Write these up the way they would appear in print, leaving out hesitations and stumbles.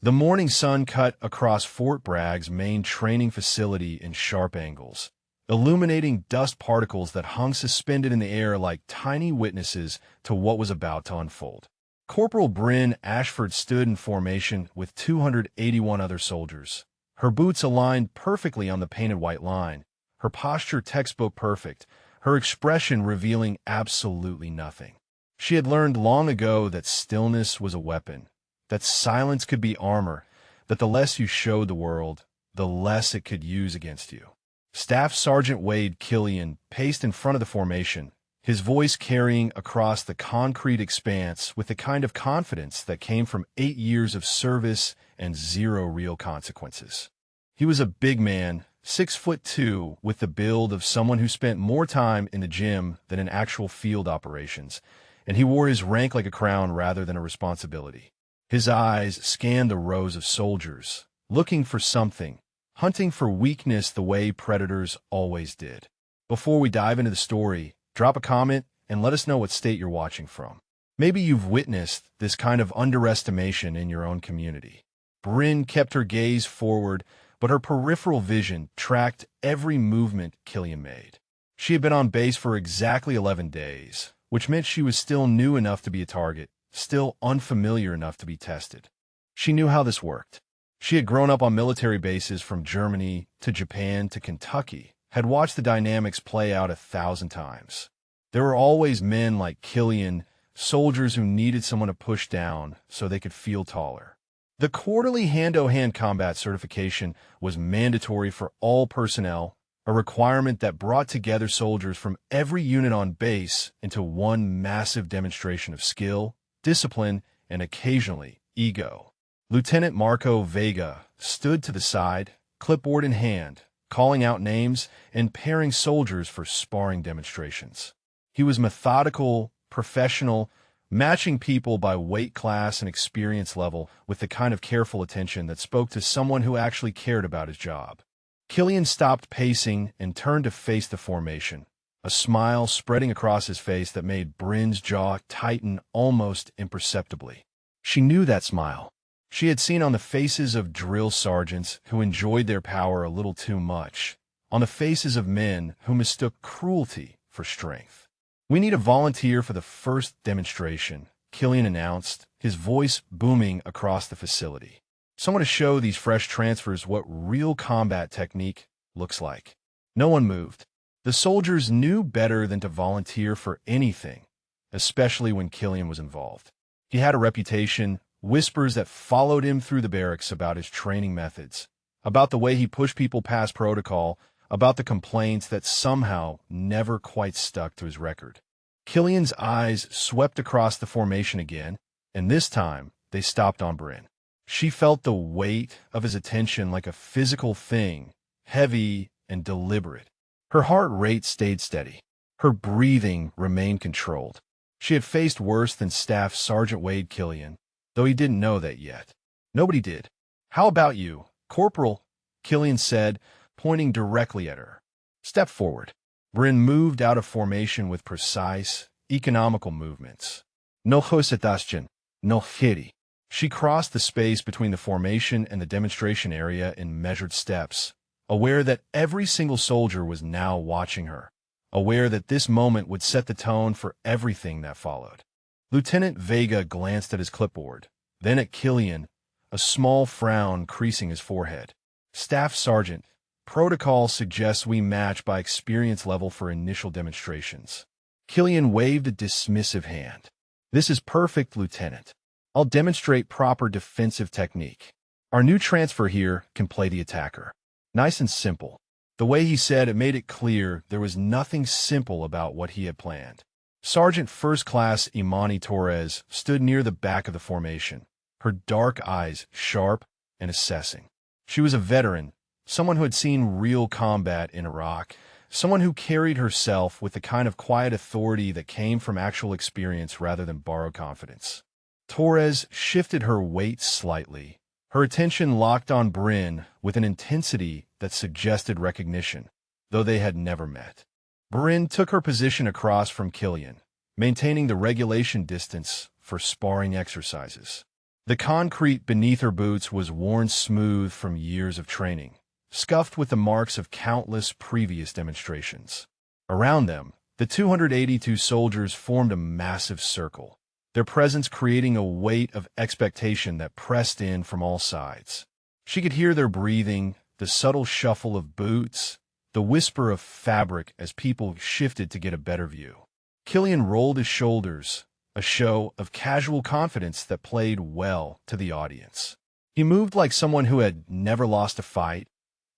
The morning sun cut across Fort Bragg's main training facility in sharp angles, illuminating dust particles that hung suspended in the air like tiny witnesses to what was about to unfold. Corporal Bryn Ashford stood in formation with 281 other soldiers, her boots aligned perfectly on the painted white line, her posture textbook perfect, her expression revealing absolutely nothing. She had learned long ago that stillness was a weapon, that silence could be armor, that the less you showed the world, the less it could use against you. Staff Sergeant Wade Killian paced in front of the formation, his voice carrying across the concrete expanse with the kind of confidence that came from 8 years of service and 0 real consequences. He was a big man, 6'2", with the build of someone who spent more time in the gym than in actual field operations, and he wore his rank like a crown rather than a responsibility. His eyes scanned the rows of soldiers, looking for something, hunting for weakness the way predators always did. Before we dive into the story, drop a comment and let us know what state you're watching from. Maybe you've witnessed this kind of underestimation in your own community. Bryn kept her gaze forward, but her peripheral vision tracked every movement Killian made. She had been on base for exactly 11 days, which meant she was still new enough to be a target, still unfamiliar enough to be tested. She knew how this worked. She had grown up on military bases from Germany to Japan to Kentucky, had watched the dynamics play out 1,000 times. There were always men like Killian, soldiers who needed someone to push down so they could feel taller. The quarterly hand-to-hand combat certification was mandatory for all personnel, a requirement that brought together soldiers from every unit on base into one massive demonstration of skill, discipline, and occasionally ego. Lieutenant Marco Vega stood to the side, clipboard in hand, calling out names and pairing soldiers for sparring demonstrations. He was methodical, professional, matching people by weight class and experience level with the kind of careful attention that spoke to someone who actually cared about his job. Killian stopped pacing and turned to face the formation, a smile spreading across his face that made Bryn's jaw tighten almost imperceptibly. She knew that smile. She had seen on the faces of drill sergeants who enjoyed their power a little too much, on the faces of men who mistook cruelty for strength. "We need a volunteer for the first demonstration," Killian announced, his voice booming across the facility. "Someone to show these fresh transfers what real combat technique looks like." No one moved. The soldiers knew better than to volunteer for anything, especially when Killian was involved. He had a reputation, whispers that followed him through the barracks about his training methods, about the way he pushed people past protocol, about the complaints that somehow never quite stuck to his record. Killian's eyes swept across the formation again, and this time they stopped on Bryn. She felt the weight of his attention like a physical thing, heavy and deliberate. Her heart rate stayed steady. Her breathing remained controlled. She had faced worse than Staff Sergeant Wade Killian, though he didn't know that yet. Nobody did. "How about you, Corporal?" Killian said, pointing directly at her. "Step forward." Bryn moved out of formation with precise, economical movements. "No hesitation, no hurry." She crossed the space between the formation and the demonstration area in measured steps, aware that every single soldier was now watching her, aware that this moment would set the tone for everything that followed. Lieutenant Vega glanced at his clipboard, then at Killian, a small frown creasing his forehead. "Staff Sergeant, protocol suggests we match by experience level for initial demonstrations." Killian waved a dismissive hand. "This is perfect, Lieutenant. I'll demonstrate proper defensive technique. Our new transfer here can play the attacker." Nice and simple. The way he said it made it clear there was nothing simple about what he had planned. Sergeant First Class Imani Torres stood near the back of the formation, her dark eyes sharp and assessing. She was a veteran, someone who had seen real combat in Iraq, someone who carried herself with the kind of quiet authority that came from actual experience rather than borrowed confidence. Torres shifted her weight slightly, her attention locked on Bryn with an intensity that suggested recognition, though they had never met. Bryn took her position across from Killian, maintaining the regulation distance for sparring exercises. The concrete beneath her boots was worn smooth from years of training, scuffed with the marks of countless previous demonstrations. Around them, the 282 soldiers formed a massive circle, their presence creating a weight of expectation that pressed in from all sides. She could hear their breathing, the subtle shuffle of boots, the whisper of fabric as people shifted to get a better view. Killian rolled his shoulders, a show of casual confidence that played well to the audience. He moved like someone who had never lost a fight,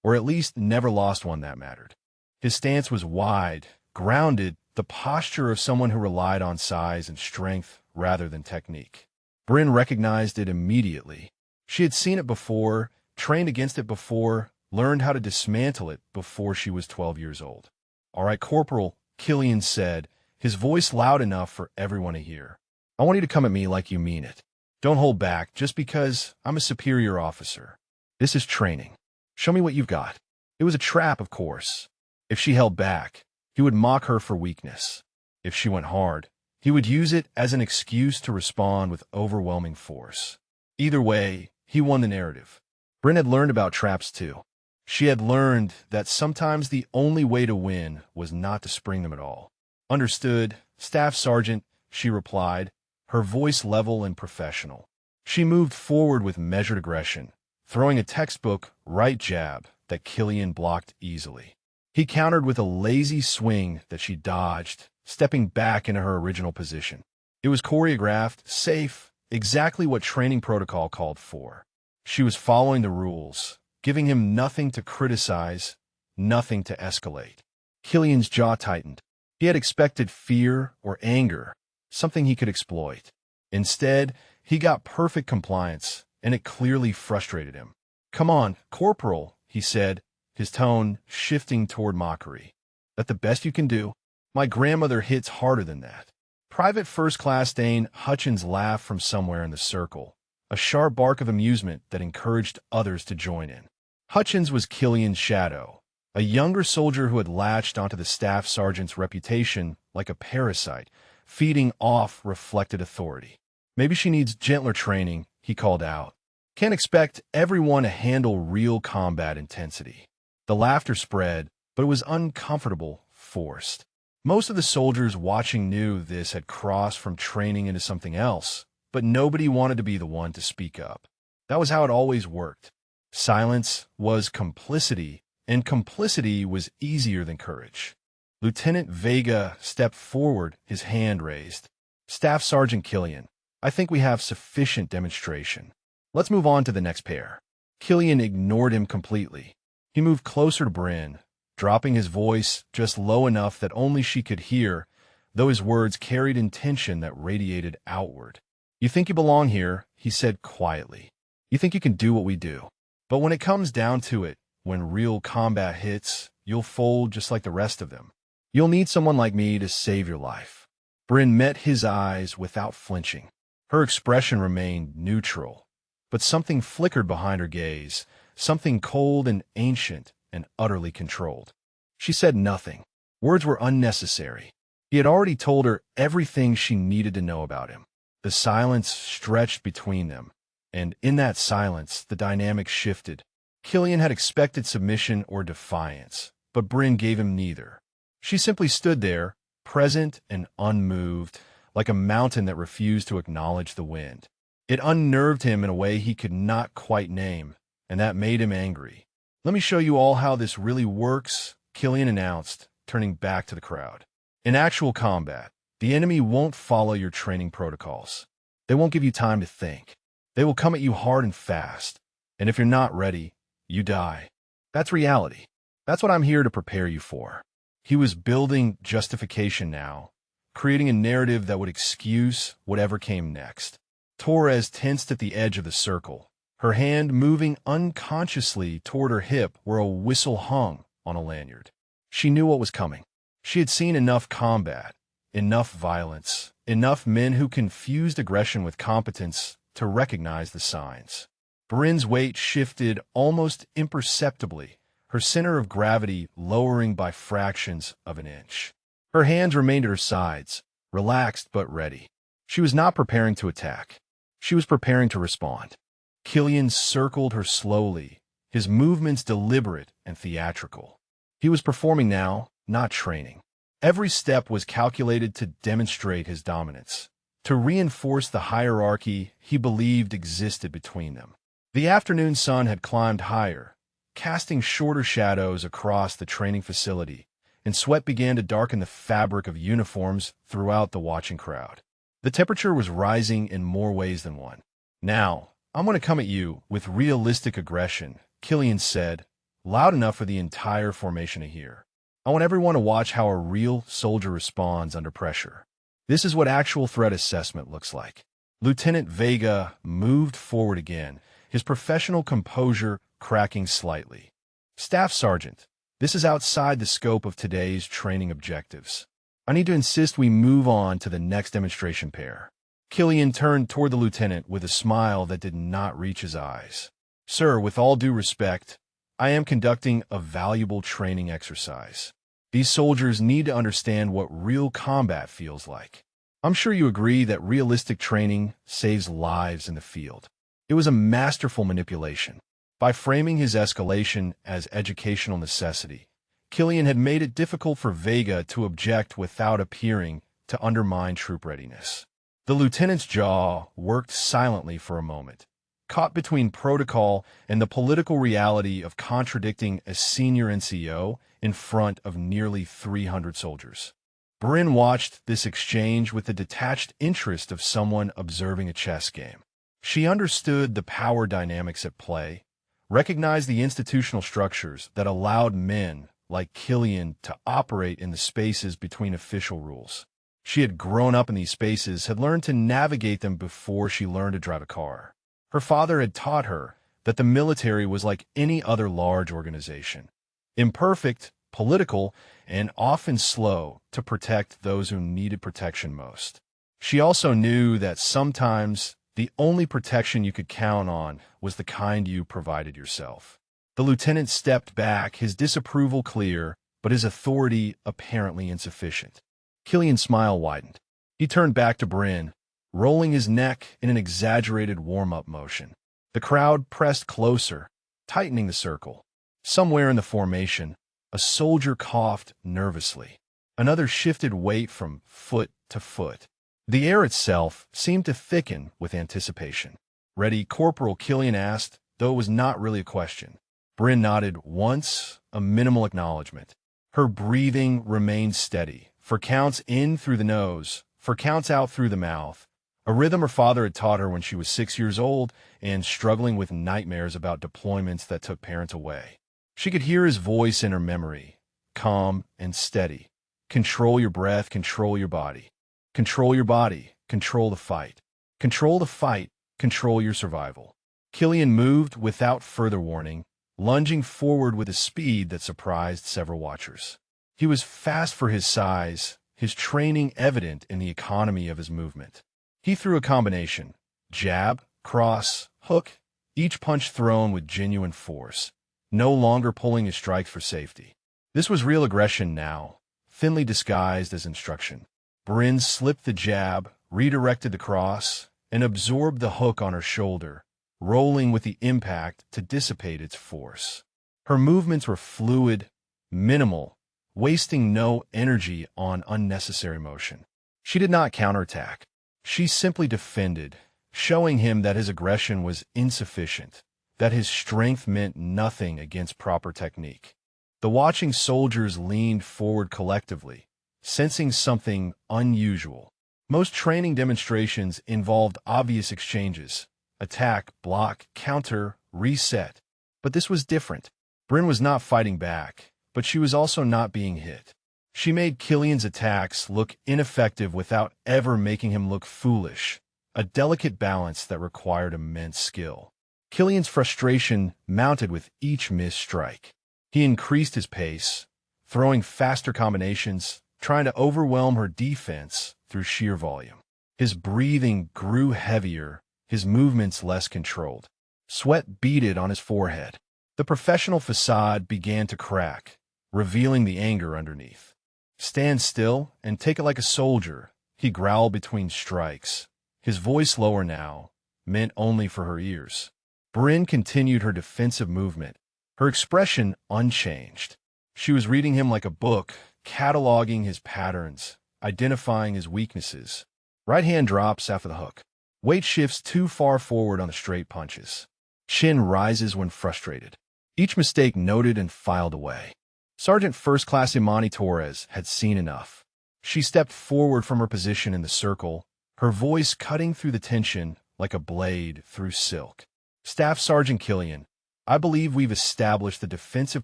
or at least never lost one that mattered. His stance was wide, grounded, the posture of someone who relied on size and strength rather than technique. Bryn recognized it immediately. She had seen it before, trained against it before, learned how to dismantle it before she was 12 years old. "All right, Corporal," Killian said, his voice loud enough for everyone to hear. "I want you to come at me like you mean it. Don't hold back just because I'm a superior officer. This is training. Show me what you've got." It was a trap, of course. If she held back, he would mock her for weakness. If she went hard, he would use it as an excuse to respond with overwhelming force. Either way, he won the narrative. Bryn had learned about traps too. She had learned that sometimes the only way to win was not to spring them at all. "Understood, Staff Sergeant," she replied, her voice level and professional. She moved forward with measured aggression, throwing a textbook right jab that Killian blocked easily. He countered with a lazy swing that she dodged, stepping back into her original position. It was choreographed, safe, exactly what training protocol called for. She was following the rules, giving him nothing to criticize, nothing to escalate. Killian's jaw tightened. He had expected fear or anger, something he could exploit. Instead, he got perfect compliance, and it clearly frustrated him. "Come on, Corporal," he said, his tone shifting toward mockery. "That the best you can do? My grandmother hits harder than that." Private First Class Dane Hutchins laughed from somewhere in the circle, a sharp bark of amusement that encouraged others to join in. Hutchins was Killian's shadow, a younger soldier who had latched onto the staff sergeant's reputation like a parasite, feeding off reflected authority. "Maybe she needs gentler training," he called out. "Can't expect everyone to handle real combat intensity." The laughter spread, but it was uncomfortable, forced. Most of the soldiers watching knew this had crossed from training into something else, but nobody wanted to be the one to speak up. That was how it always worked. Silence was complicity, and complicity was easier than courage. Lieutenant Vega stepped forward, his hand raised. "Staff Sergeant Killian, I think we have sufficient demonstration. Let's move on to the next pair." Killian ignored him completely. He moved closer to Bryn, dropping his voice just low enough that only she could hear, though his words carried intention that radiated outward. "You think you belong here," he said quietly. "You think you can do what we do. But when it comes down to it, when real combat hits, you'll fold just like the rest of them. You'll need someone like me to save your life." Bryn met his eyes without flinching. Her expression remained neutral, but something flickered behind her gaze, something cold and ancient and utterly controlled. She said nothing. Words were unnecessary. He had already told her everything she needed to know about him. The silence stretched between them, and in that silence, the dynamic shifted. Killian had expected submission or defiance, but Bryn gave him neither. She simply stood there, present and unmoved, like a mountain that refused to acknowledge the wind. It unnerved him in a way he could not quite name, and that made him angry. "Let me show you all how this really works," Killian announced, turning back to the crowd. "In actual combat, the enemy won't follow your training protocols. They won't give you time to think. They will come at you hard and fast, and if you're not ready, you die. That's reality. That's what I'm here to prepare you for." He was building justification now, creating a narrative that would excuse whatever came next. Torres tensed at the edge of the circle, her hand moving unconsciously toward her hip where a whistle hung on a lanyard. She knew what was coming. She had seen enough combat, enough violence, enough men who confused aggression with competence to recognize the signs. Bryn's weight shifted almost imperceptibly, her center of gravity lowering by fractions of an inch. Her hands remained at her sides, relaxed but ready. She was not preparing to attack. She was preparing to respond. Killian circled her slowly, his movements deliberate and theatrical. He was performing now, not training. Every step was calculated to demonstrate his dominance, to reinforce the hierarchy he believed existed between them. The afternoon sun had climbed higher, casting shorter shadows across the training facility, and sweat began to darken the fabric of uniforms throughout the watching crowd. The temperature was rising in more ways than one. "Now, I'm going to come at you with realistic aggression," Killian said, loud enough for the entire formation to hear. "I want everyone to watch how a real soldier responds under pressure. This is what actual threat assessment looks like." Lieutenant Vega moved forward again, his professional composure cracking slightly. "Staff Sergeant, this is outside the scope of today's training objectives. I need to insist we move on to the next demonstration pair." Killian turned toward the lieutenant with a smile that did not reach his eyes. "Sir, with all due respect, I am conducting a valuable training exercise. These soldiers need to understand what real combat feels like. I'm sure you agree that realistic training saves lives in the field." It was a masterful manipulation. By framing his escalation as educational necessity, Killian had made it difficult for Vega to object without appearing to undermine troop readiness. The lieutenant's jaw worked silently for a moment, caught between protocol and the political reality of contradicting a senior NCO in front of nearly 300 soldiers. Bryn watched this exchange with the detached interest of someone observing a chess game. She understood the power dynamics at play, recognized the institutional structures that allowed men like Killian to operate in the spaces between official rules. She had grown up in these spaces, had learned to navigate them before she learned to drive a car. Her father had taught her that the military was like any other large organization, imperfect, political, and often slow to protect those who needed protection most. She also knew that sometimes the only protection you could count on was the kind you provided yourself. The lieutenant stepped back, his disapproval clear, but his authority apparently insufficient. Killian's smile widened. He turned back to Bryn, rolling his neck in an exaggerated warm-up motion. The crowd pressed closer, tightening the circle. Somewhere in the formation, a soldier coughed nervously. Another shifted weight from foot to foot. The air itself seemed to thicken with anticipation. "Ready, Corporal?" Killian asked, though it was not really a question. Bryn nodded once, a minimal acknowledgement. Her breathing remained steady, for counts in through the nose, for counts out through the mouth, a rhythm her father had taught her when she was 6 years old and struggling with nightmares about deployments that took parents away. She could hear his voice in her memory, calm and steady. "Control your breath, control your body. Control your body, control the fight. Control the fight, control your survival." Killian moved without further warning, lunging forward with a speed that surprised several watchers. He was fast for his size, his training evident in the economy of his movement. He threw a combination: jab, cross, hook, each punch thrown with genuine force, no longer pulling his strikes for safety. This was real aggression now, thinly disguised as instruction. Bryn slipped the jab, redirected the cross, and absorbed the hook on her shoulder, rolling with the impact to dissipate its force. Her movements were fluid, minimal, wasting no energy on unnecessary motion. She did not counterattack. She simply defended, showing him that his aggression was insufficient, that his strength meant nothing against proper technique. The watching soldiers leaned forward collectively, sensing something unusual. Most training demonstrations involved obvious exchanges: attack, block, counter, reset. But this was different. Bryn was not fighting back, but she was also not being hit. She made Killian's attacks look ineffective without ever making him look foolish, a delicate balance that required immense skill. Killian's frustration mounted with each missed strike. He increased his pace, throwing faster combinations, trying to overwhelm her defense through sheer volume. His breathing grew heavier, his movements less controlled. Sweat beaded on his forehead. The professional facade began to crack, revealing the anger underneath. "Stand still and take it like a soldier," he growled between strikes, his voice lower now, meant only for her ears. Bryn continued her defensive movement, her expression unchanged. She was reading him like a book, cataloging his patterns, identifying his weaknesses. Right hand drops after the hook. Weight shifts too far forward on the straight punches. Chin rises when frustrated. Each mistake noted and filed away. Sergeant First Class Imani Torres had seen enough. She stepped forward from her position in the circle, her voice cutting through the tension like a blade through silk. Staff Sergeant Killian, I believe we've established the defensive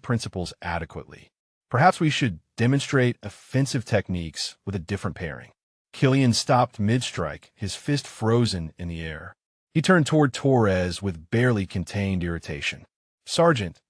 principles adequately. Perhaps we should demonstrate offensive techniques with a different pairing. Killian stopped mid-strike, his fist frozen in the air. He turned toward Torres with barely contained irritation. Sergeant,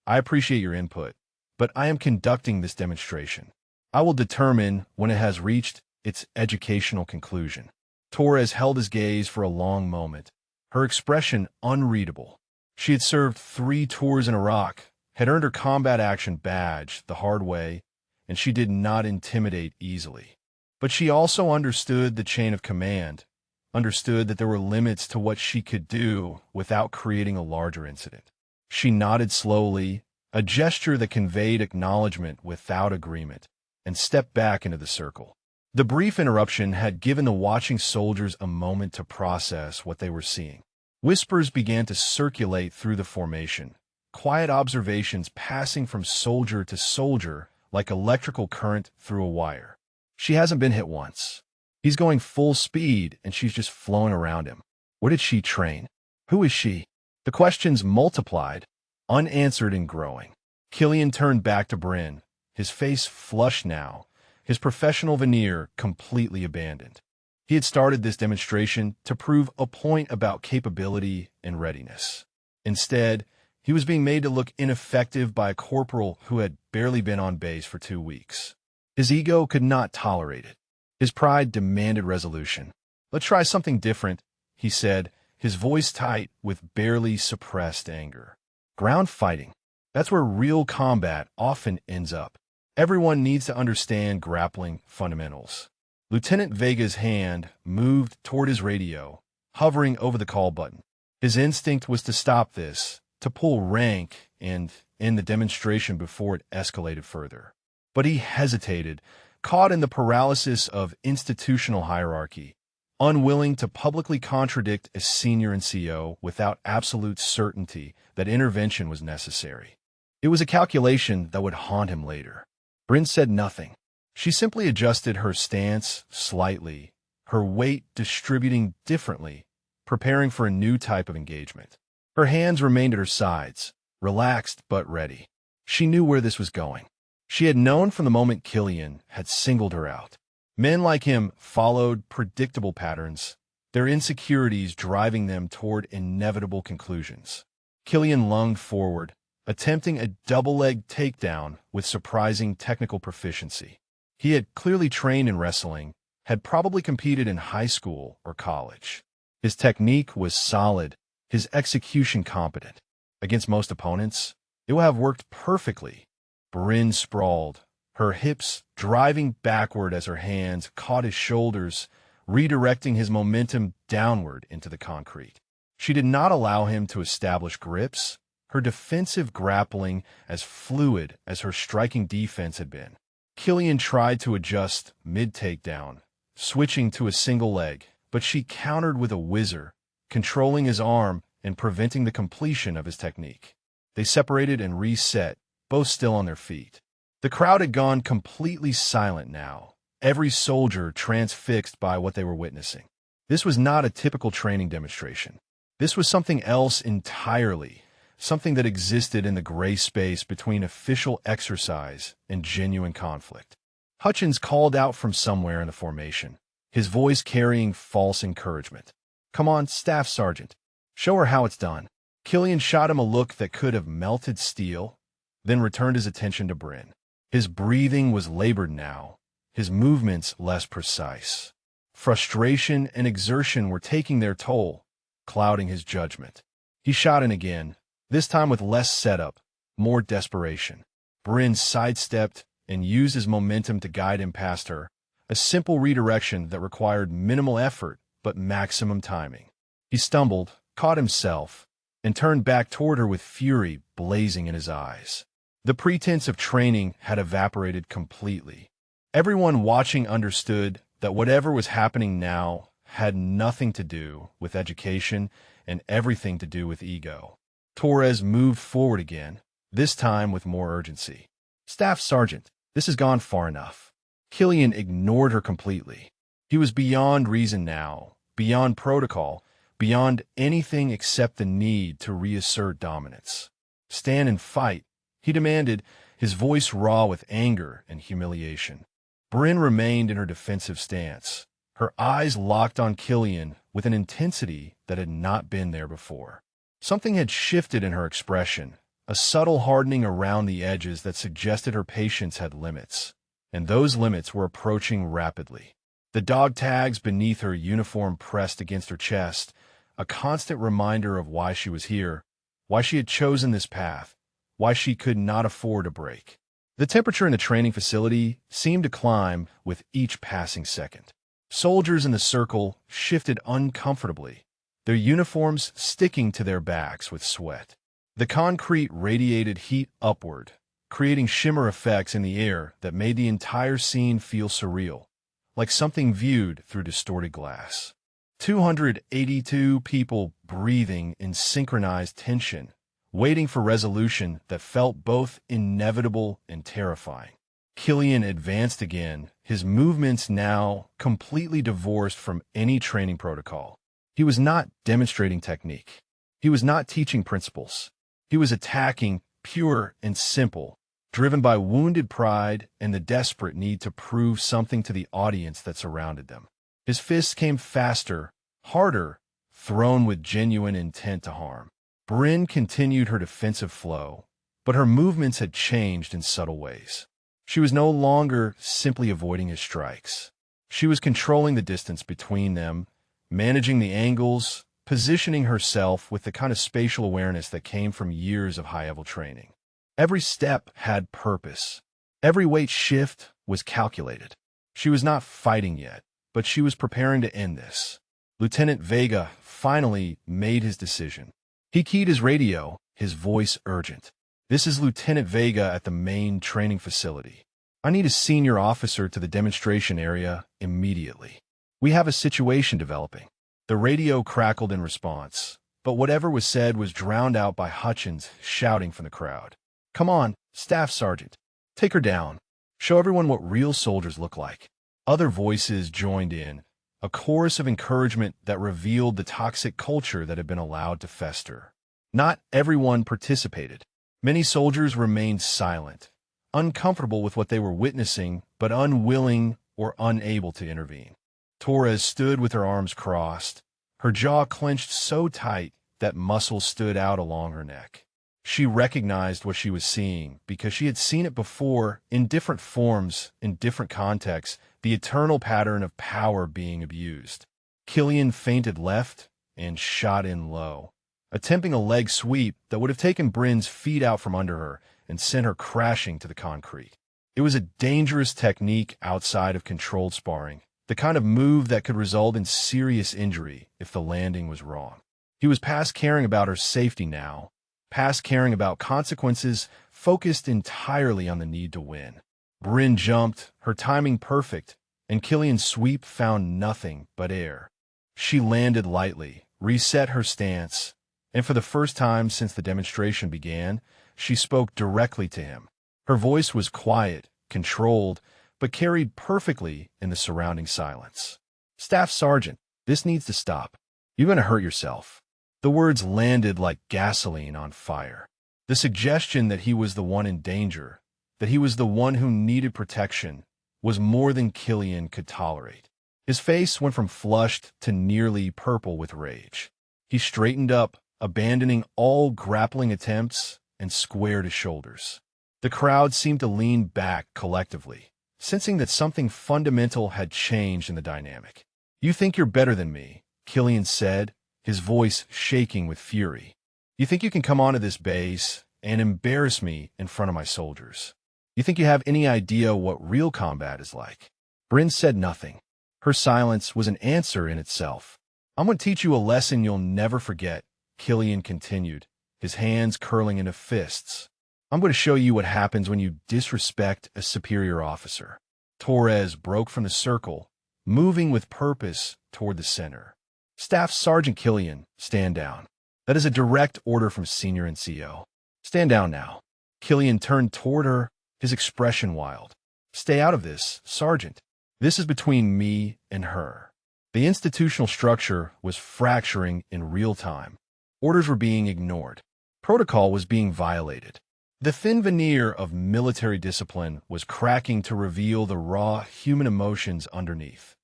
I appreciate your input, but I am conducting this demonstration. I will determine when it has reached its educational conclusion. Torres held his gaze for a long moment, her expression unreadable. She had served 3 tours in Iraq, had earned her combat action badge the hard way, and she did not intimidate easily. But she also understood the chain of command, understood that there were limits to what she could do without creating a larger incident. She nodded slowly, a gesture that conveyed acknowledgement without agreement, and stepped back into the circle. The brief interruption had given the watching soldiers a moment to process what they were seeing. Whispers began to circulate through the formation, quiet observations passing from soldier to soldier like electrical current through a wire. She hasn't been hit once. He's going full speed, and she's just flowing around him. Where did she train? Who is she? The questions multiplied, unanswered and growing. Killian turned back to Bryn, his face flushed now, his professional veneer completely abandoned. He had started this demonstration to prove a point about capability and readiness. Instead, he was being made to look ineffective by a corporal who had barely been on base for 2 weeks. His ego could not tolerate it. His pride demanded resolution. Let's try something different, he said, his voice tight with barely suppressed anger. Ground fighting. That's where real combat often ends up. Everyone needs to understand grappling fundamentals. Lieutenant Vega's hand moved toward his radio, hovering over the call button. His instinct was to stop this, to pull rank and end the demonstration before it escalated further. But he hesitated, caught in the paralysis of institutional hierarchy, unwilling to publicly contradict a senior NCO without absolute certainty that intervention was necessary. It was a calculation that would haunt him later. Bryn said nothing. She simply adjusted her stance slightly, her weight distributing differently, preparing for a new type of engagement. Her hands remained at her sides, relaxed but ready. She knew where this was going. She had known from the moment Killian had singled her out. Men like him followed predictable patterns, their insecurities driving them toward inevitable conclusions. Killian lunged forward, attempting a double-leg takedown with surprising technical proficiency. He had clearly trained in wrestling, had probably competed in high school or college. His technique was solid, his execution competent. Against most opponents, it would have worked perfectly. Bryn sprawled, her hips driving backward as her hands caught his shoulders, redirecting his momentum downward into the concrete. She did not allow him to establish grips, her defensive grappling as fluid as her striking defense had been. Killian tried to adjust mid-takedown, switching to a single leg, but she countered with a whizzer, controlling his arm and preventing the completion of his technique. They separated and reset, both still on their feet. The crowd had gone completely silent now, every soldier transfixed by what they were witnessing. This was not a typical training demonstration. This was something else entirely, something that existed in the gray space between official exercise and genuine conflict. Hutchins called out from somewhere in the formation, his voice carrying false encouragement. "Come on, Staff Sergeant. Show her how it's done." Killian shot him a look that could have melted steel, then returned his attention to Bryn. His breathing was labored now, his movements less precise. Frustration and exertion were taking their toll, clouding his judgment. He shot in again, this time with less setup, more desperation. Bryn sidestepped and used his momentum to guide him past her, a simple redirection that required minimal effort but maximum timing. He stumbled, caught himself, and turned back toward her with fury blazing in his eyes. The pretense of training had evaporated completely. Everyone watching understood that whatever was happening now had nothing to do with education and everything to do with ego. Torres moved forward again, this time with more urgency. "Staff Sergeant, this has gone far enough." Killian ignored her completely. He was beyond reason now, beyond protocol, beyond anything except the need to reassert dominance. "Stand and fight," he demanded, his voice raw with anger and humiliation. Bryn remained in her defensive stance, her eyes locked on Killian with an intensity that had not been there before. Something had shifted in her expression, a subtle hardening around the edges that suggested her patience had limits, and those limits were approaching rapidly. The dog tags beneath her uniform pressed against her chest, a constant reminder of why she was here, why she had chosen this path, why she could not afford a break. The temperature in the training facility seemed to climb with each passing second. Soldiers in the circle shifted uncomfortably, their uniforms sticking to their backs with sweat. The concrete radiated heat upward, creating shimmer effects in the air that made the entire scene feel surreal, like something viewed through distorted glass. 282 people breathing in synchronized tension, waiting for resolution that felt both inevitable and terrifying. Killian advanced again, his movements now completely divorced from any training protocol. He was not demonstrating technique. He was not teaching principles. He was attacking, pure and simple, driven by wounded pride and the desperate need to prove something to the audience that surrounded them. His fists came faster, harder, thrown with genuine intent to harm. Bryn continued her defensive flow, but her movements had changed in subtle ways. She was no longer simply avoiding his strikes. She was controlling the distance between them, managing the angles, positioning herself with the kind of spatial awareness that came from years of high-level training. Every step had purpose. Every weight shift was calculated. She was not fighting yet, but she was preparing to end this. Lieutenant Vega finally made his decision. He keyed his radio, his voice urgent. "This is Lieutenant Vega at the main training facility. I need a senior officer to the demonstration area immediately. We have a situation developing." The radio crackled in response, but whatever was said was drowned out by Hutchins shouting from the crowd. "Come on, Staff Sergeant. Take her down. Show everyone what real soldiers look like." Other voices joined in, a chorus of encouragement that revealed the toxic culture that had been allowed to fester. Not everyone participated. Many soldiers remained silent, uncomfortable with what they were witnessing, but unwilling or unable to intervene. Torres stood with her arms crossed, her jaw clenched so tight that muscles stood out along her neck. She recognized what she was seeing because she had seen it before in different forms, in different contexts, the eternal pattern of power being abused. Killian feinted left and shot in low, attempting a leg sweep that would have taken Bryn's feet out from under her and sent her crashing to the concrete. It was a dangerous technique outside of controlled sparring, the kind of move that could result in serious injury if the landing was wrong. He was past caring about her safety now, past caring about consequences, focused entirely on the need to win. Bryn jumped, her timing perfect, and Killian's sweep found nothing but air. She landed lightly, reset her stance, and for the first time since the demonstration began, she spoke directly to him. Her voice was quiet, controlled, but carried perfectly in the surrounding silence. "Staff Sergeant, this needs to stop. You're going to hurt yourself." The words landed like gasoline on fire. The suggestion that he was the one in danger, that he was the one who needed protection, was more than Killian could tolerate. His face went from flushed to nearly purple with rage. He straightened up, abandoning all grappling attempts, and squared his shoulders. The crowd seemed to lean back collectively, sensing that something fundamental had changed in the dynamic. "You think you're better than me," Killian said, his voice shaking with fury. "You think you can come onto this base and embarrass me in front of my soldiers? You think you have any idea what real combat is like?" Bryn said nothing. Her silence was an answer in itself. I'm going to teach you a lesson you'll never forget, Killian continued, his hands curling into fists. I'm going to show you what happens when you disrespect a superior officer. Torres broke from the circle, moving with purpose toward the center. Staff Sergeant Killian, stand down. That is a direct order from Senior NCO. Stand down now. Killian turned toward her, his expression wild. Stay out of this, Sergeant. This is between me and her. The institutional structure was fracturing in real time. Orders were being ignored. Protocol was being violated. The thin veneer of military discipline was cracking to reveal the raw human emotions underneath.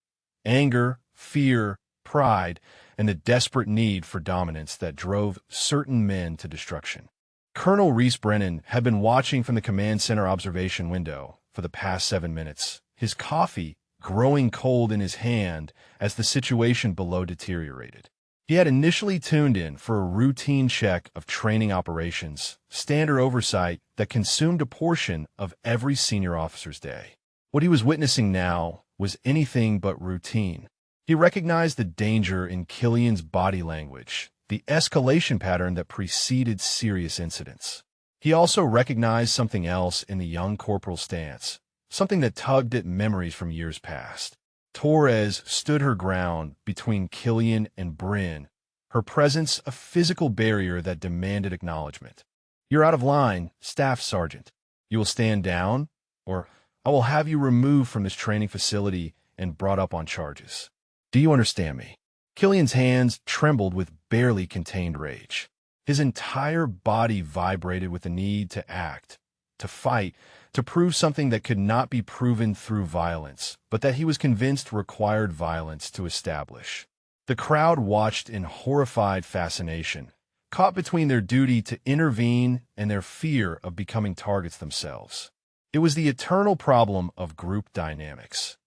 Anger, fear, pride, and the desperate need for dominance that drove certain men to destruction. Colonel Reese Brennan had been watching from the command center observation window for the past 7 minutes, his coffee growing cold in his hand as the situation below deteriorated. He had initially tuned in for a routine check of training operations, standard oversight that consumed a portion of every senior officer's day. What he was witnessing now was anything but routine. He recognized the danger in Killian's body language, the escalation pattern that preceded serious incidents. He also recognized something else in the young corporal's stance, something that tugged at memories from years past. Torres stood her ground between Killian and Bryn, her presence a physical barrier that demanded acknowledgement. You're out of line, Staff Sergeant. You will stand down, or I will have you removed from this training facility and brought up on charges. Do you understand me? Killian's hands trembled with barely contained rage. His entire body vibrated with the need to act, to fight, to prove something that could not be proven through violence, but that he was convinced required violence to establish. The crowd watched in horrified fascination, caught between their duty to intervene and their fear of becoming targets themselves. It was the eternal problem of group dynamics.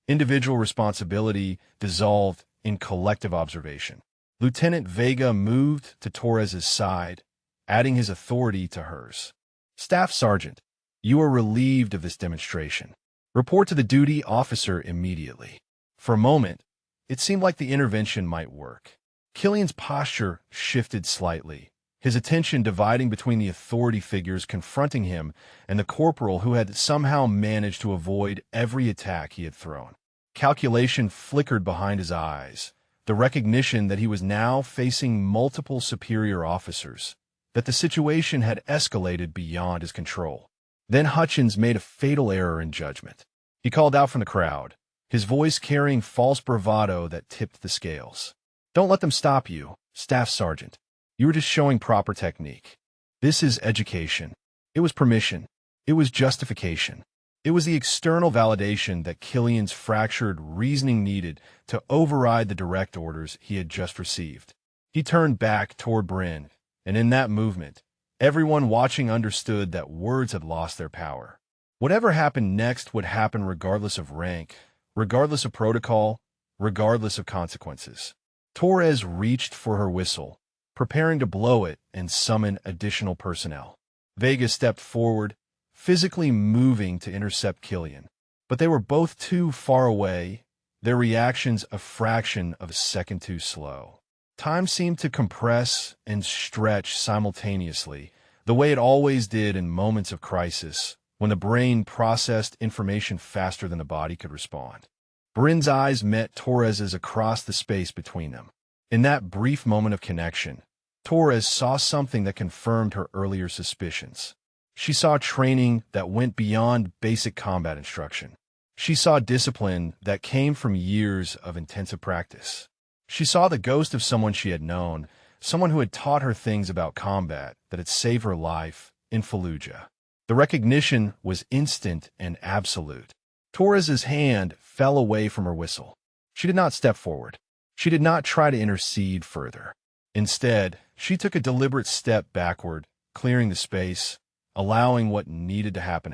Individual responsibility dissolved in collective observation. Lieutenant Vega moved to Torres's side, adding his authority to hers. Staff Sergeant, you are relieved of this demonstration. Report to the duty officer immediately. For a moment, it seemed like the intervention might work. Killian's posture shifted slightly, his attention dividing between the authority figures confronting him and the corporal who had somehow managed to avoid every attack he had thrown. Calculation flickered behind his eyes, the recognition that he was now facing multiple superior officers, that the situation had escalated beyond his control. Then Hutchins made a fatal error in judgment. He called out from the crowd, his voice carrying false bravado that tipped the scales. Don't let them stop you, Staff Sergeant. You were just showing proper technique. This is education. It was permission. It was justification. It was the external validation that Killian's fractured reasoning needed to override the direct orders he had just received. He turned back toward Bryn, and in that movement, everyone watching understood that words had lost their power. Whatever happened next would happen regardless of rank, regardless of protocol, regardless of consequences. Torres reached for her whistle, preparing to blow it and summon additional personnel. Vega stepped forward, physically moving to intercept Killian. But they were both too far away, their reactions a fraction of a second too slow. Time seemed to compress and stretch simultaneously, the way it always did in moments of crisis, when the brain processed information faster than the body could respond. Bryn's eyes met Torres's across the space between them. In that brief moment of connection, Torres saw something that confirmed her earlier suspicions. She saw training that went beyond basic combat instruction. She saw discipline that came from years of intensive practice. She saw the ghost of someone she had known, someone who had taught her things about combat that had saved her life in Fallujah. The recognition was instant and absolute. Torres's hand fell away from her whistle. She did not step forward. She did not try to intercede further. Instead, she took a deliberate step backward, clearing the space, allowing what needed to happen.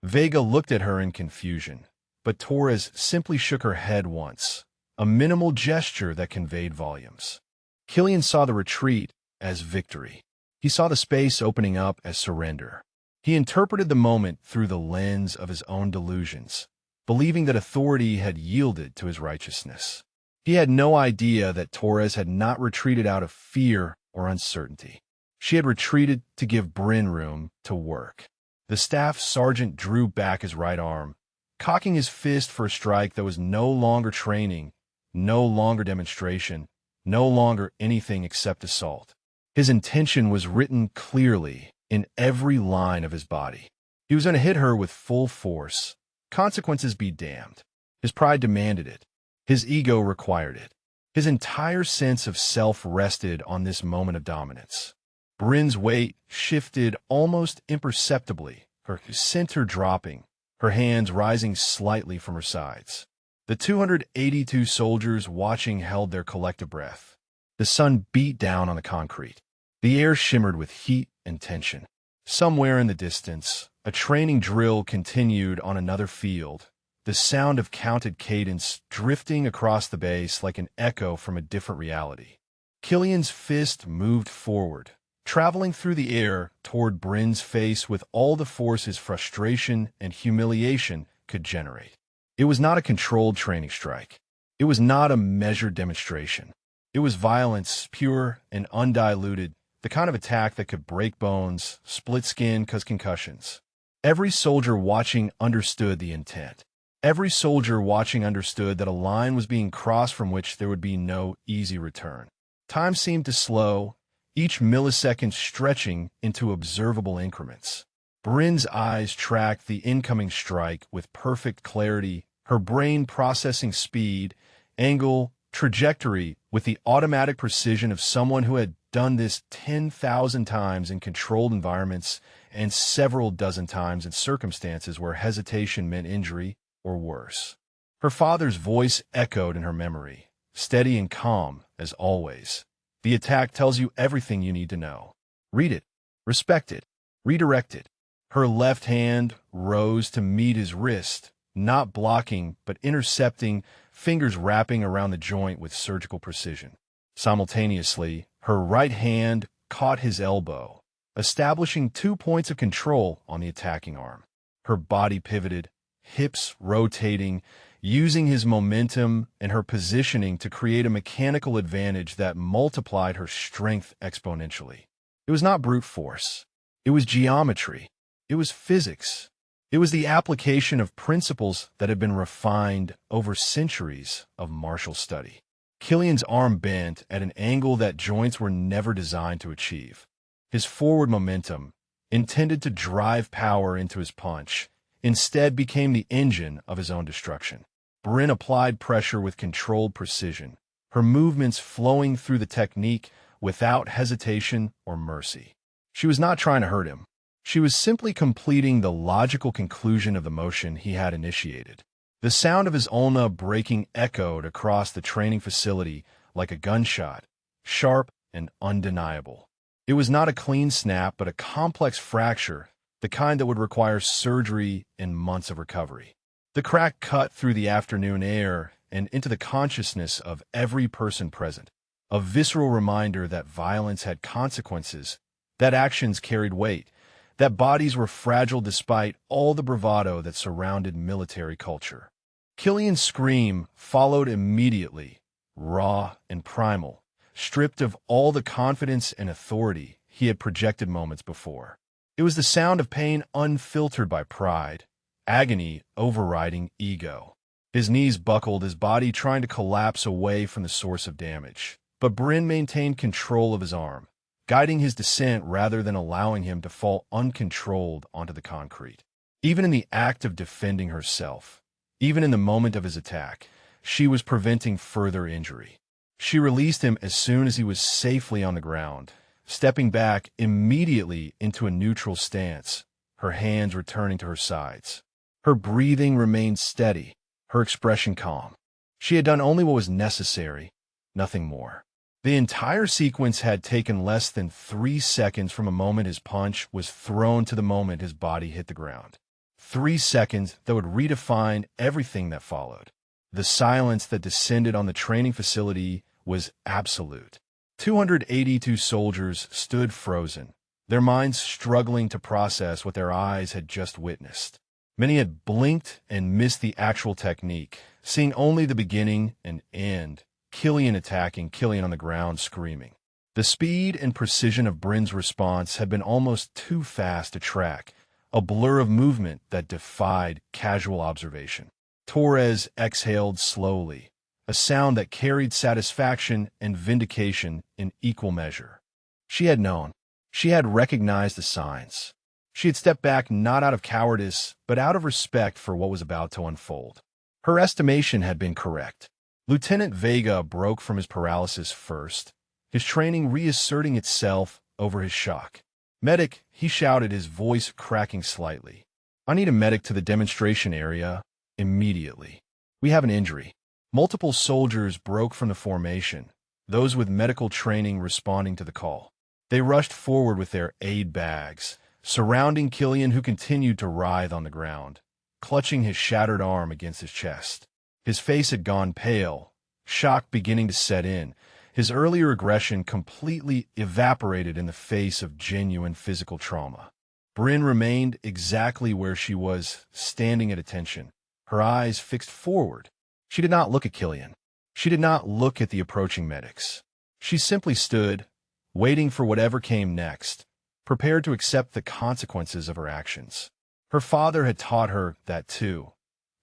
Vega looked at her in confusion, but Torres simply shook her head once, a minimal gesture that conveyed volumes. Killian saw the retreat as victory. He saw the space opening up as surrender. He interpreted the moment through the lens of his own delusions, believing that authority had yielded to his righteousness. He had no idea that Torres had not retreated out of fear or uncertainty. She had retreated to give Bryn room to work. The staff sergeant drew back his right arm, cocking his fist for a strike that was no longer training, no longer demonstration, no longer anything except assault. His intention was written clearly in every line of his body. He was going to hit her with full force. Consequences be damned. His pride demanded it. His ego required it. His entire sense of self rested on this moment of dominance. Bryn's weight shifted almost imperceptibly, her center dropping, her hands rising slightly from her sides. The 282 soldiers watching held their collective breath. The sun beat down on the concrete. The air shimmered with heat and tension. Somewhere in the distance, a training drill continued on another field, the sound of counted cadence drifting across the base like an echo from a different reality. Killian's fist moved forward, traveling through the air toward Bryn's face with all the force his frustration and humiliation could generate. It was not a controlled training strike. It was not a measured demonstration. It was violence, pure and undiluted, the kind of attack that could break bones, split skin, cause concussions. Every soldier watching understood the intent. Every soldier watching understood that a line was being crossed from which there would be no easy return. Time seemed to slow, each millisecond stretching into observable increments. Bryn's eyes tracked the incoming strike with perfect clarity, her brain processing speed, angle, trajectory with the automatic precision of someone who had done this 10,000 times in controlled environments and several dozen times in circumstances where hesitation meant injury or worse. Her father's voice echoed in her memory, steady and calm as always. The attack tells you everything you need to know. Read it, respect it, redirect it. Her left hand rose to meet his wrist, not blocking but intercepting, fingers wrapping around the joint with surgical precision. Simultaneously, her right hand caught his elbow, establishing 2 points of control on the attacking arm. Her body pivoted, hips rotating, using his momentum and her positioning to create a mechanical advantage that multiplied her strength exponentially. It was not brute force. It was geometry. It was physics. It was the application of principles that had been refined over centuries of martial study. Killian's arm bent at an angle that joints were never designed to achieve. His forward momentum, intended to drive power into his punch, instead became the engine of his own destruction. Bryn applied pressure with controlled precision, her movements flowing through the technique without hesitation or mercy. She was not trying to hurt him. She was simply completing the logical conclusion of the motion he had initiated. The sound of his ulna breaking echoed across the training facility like a gunshot, sharp and undeniable. It was not a clean snap, but a complex fracture, the kind that would require surgery and months of recovery. The crack cut through the afternoon air and into the consciousness of every person present, a visceral reminder that violence had consequences, that actions carried weight, that bodies were fragile despite all the bravado that surrounded military culture. Killian's scream followed immediately, raw and primal, stripped of all the confidence and authority he had projected moments before. It was the sound of pain unfiltered by pride, agony overriding ego. His knees buckled, his body trying to collapse away from the source of damage. But Bryn maintained control of his arm, guiding his descent rather than allowing him to fall uncontrolled onto the concrete. Even in the act of defending herself, even in the moment of his attack, she was preventing further injury. She released him as soon as he was safely on the ground, stepping back immediately into a neutral stance, her hands returning to her sides. Her breathing remained steady, her expression calm. She had done only what was necessary, nothing more. The entire sequence had taken less than 3 seconds from the moment his punch was thrown to the moment his body hit the ground. 3 seconds that would redefine everything that followed. The silence that descended on the training facility was absolute. 282 soldiers stood frozen, their minds struggling to process what their eyes had just witnessed. Many had blinked and missed the actual technique, seeing only the beginning and end, Killian attacking, Killian on the ground screaming. The speed and precision of Bryn's response had been almost too fast to track, a blur of movement that defied casual observation. Torres exhaled slowly, a sound that carried satisfaction and vindication in equal measure. She had known. She had recognized the signs. She had stepped back not out of cowardice, but out of respect for what was about to unfold. Her estimation had been correct. Lieutenant Vega broke from his paralysis first, his training reasserting itself over his shock. "Medic," he shouted, his voice cracking slightly. "I need a medic to the demonstration area immediately. We have an injury." Multiple soldiers broke from the formation, those with medical training responding to the call. They rushed forward with their aid bags, surrounding Killian, who continued to writhe on the ground, clutching his shattered arm against his chest. His face had gone pale, shock beginning to set in. His earlier aggression completely evaporated in the face of genuine physical trauma. Bryn remained exactly where she was, standing at attention, her eyes fixed forward. She did not look at Killian. She did not look at the approaching medics. She simply stood, waiting for whatever came next, prepared to accept the consequences of her actions. Her father had taught her that too.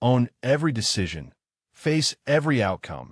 Own every decision, face every outcome,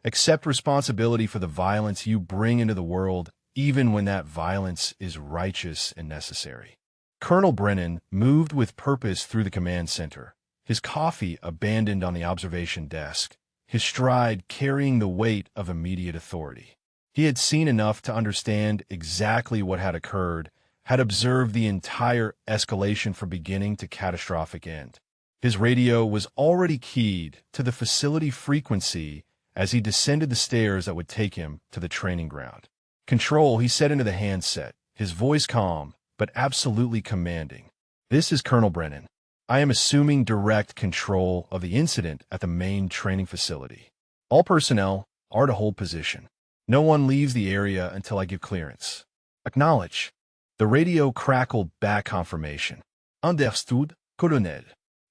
accept responsibility for the violence you bring into the world, even when that violence is righteous and necessary. Colonel Brennan moved with purpose through the command center, his coffee abandoned on the observation desk, his stride carrying the weight of immediate authority. He had seen enough to understand exactly what had occurred, had observed the entire escalation from beginning to catastrophic end. His radio was already keyed to the facility frequency as he descended the stairs that would take him to the training ground. "Control," he said into the handset, his voice calm, but absolutely commanding. "This is Colonel Brennan. I am assuming direct control of the incident at the main training facility. All personnel are to hold position. No one leaves the area until I give clearance. Acknowledge." The radio crackled back confirmation. "Understood, Colonel."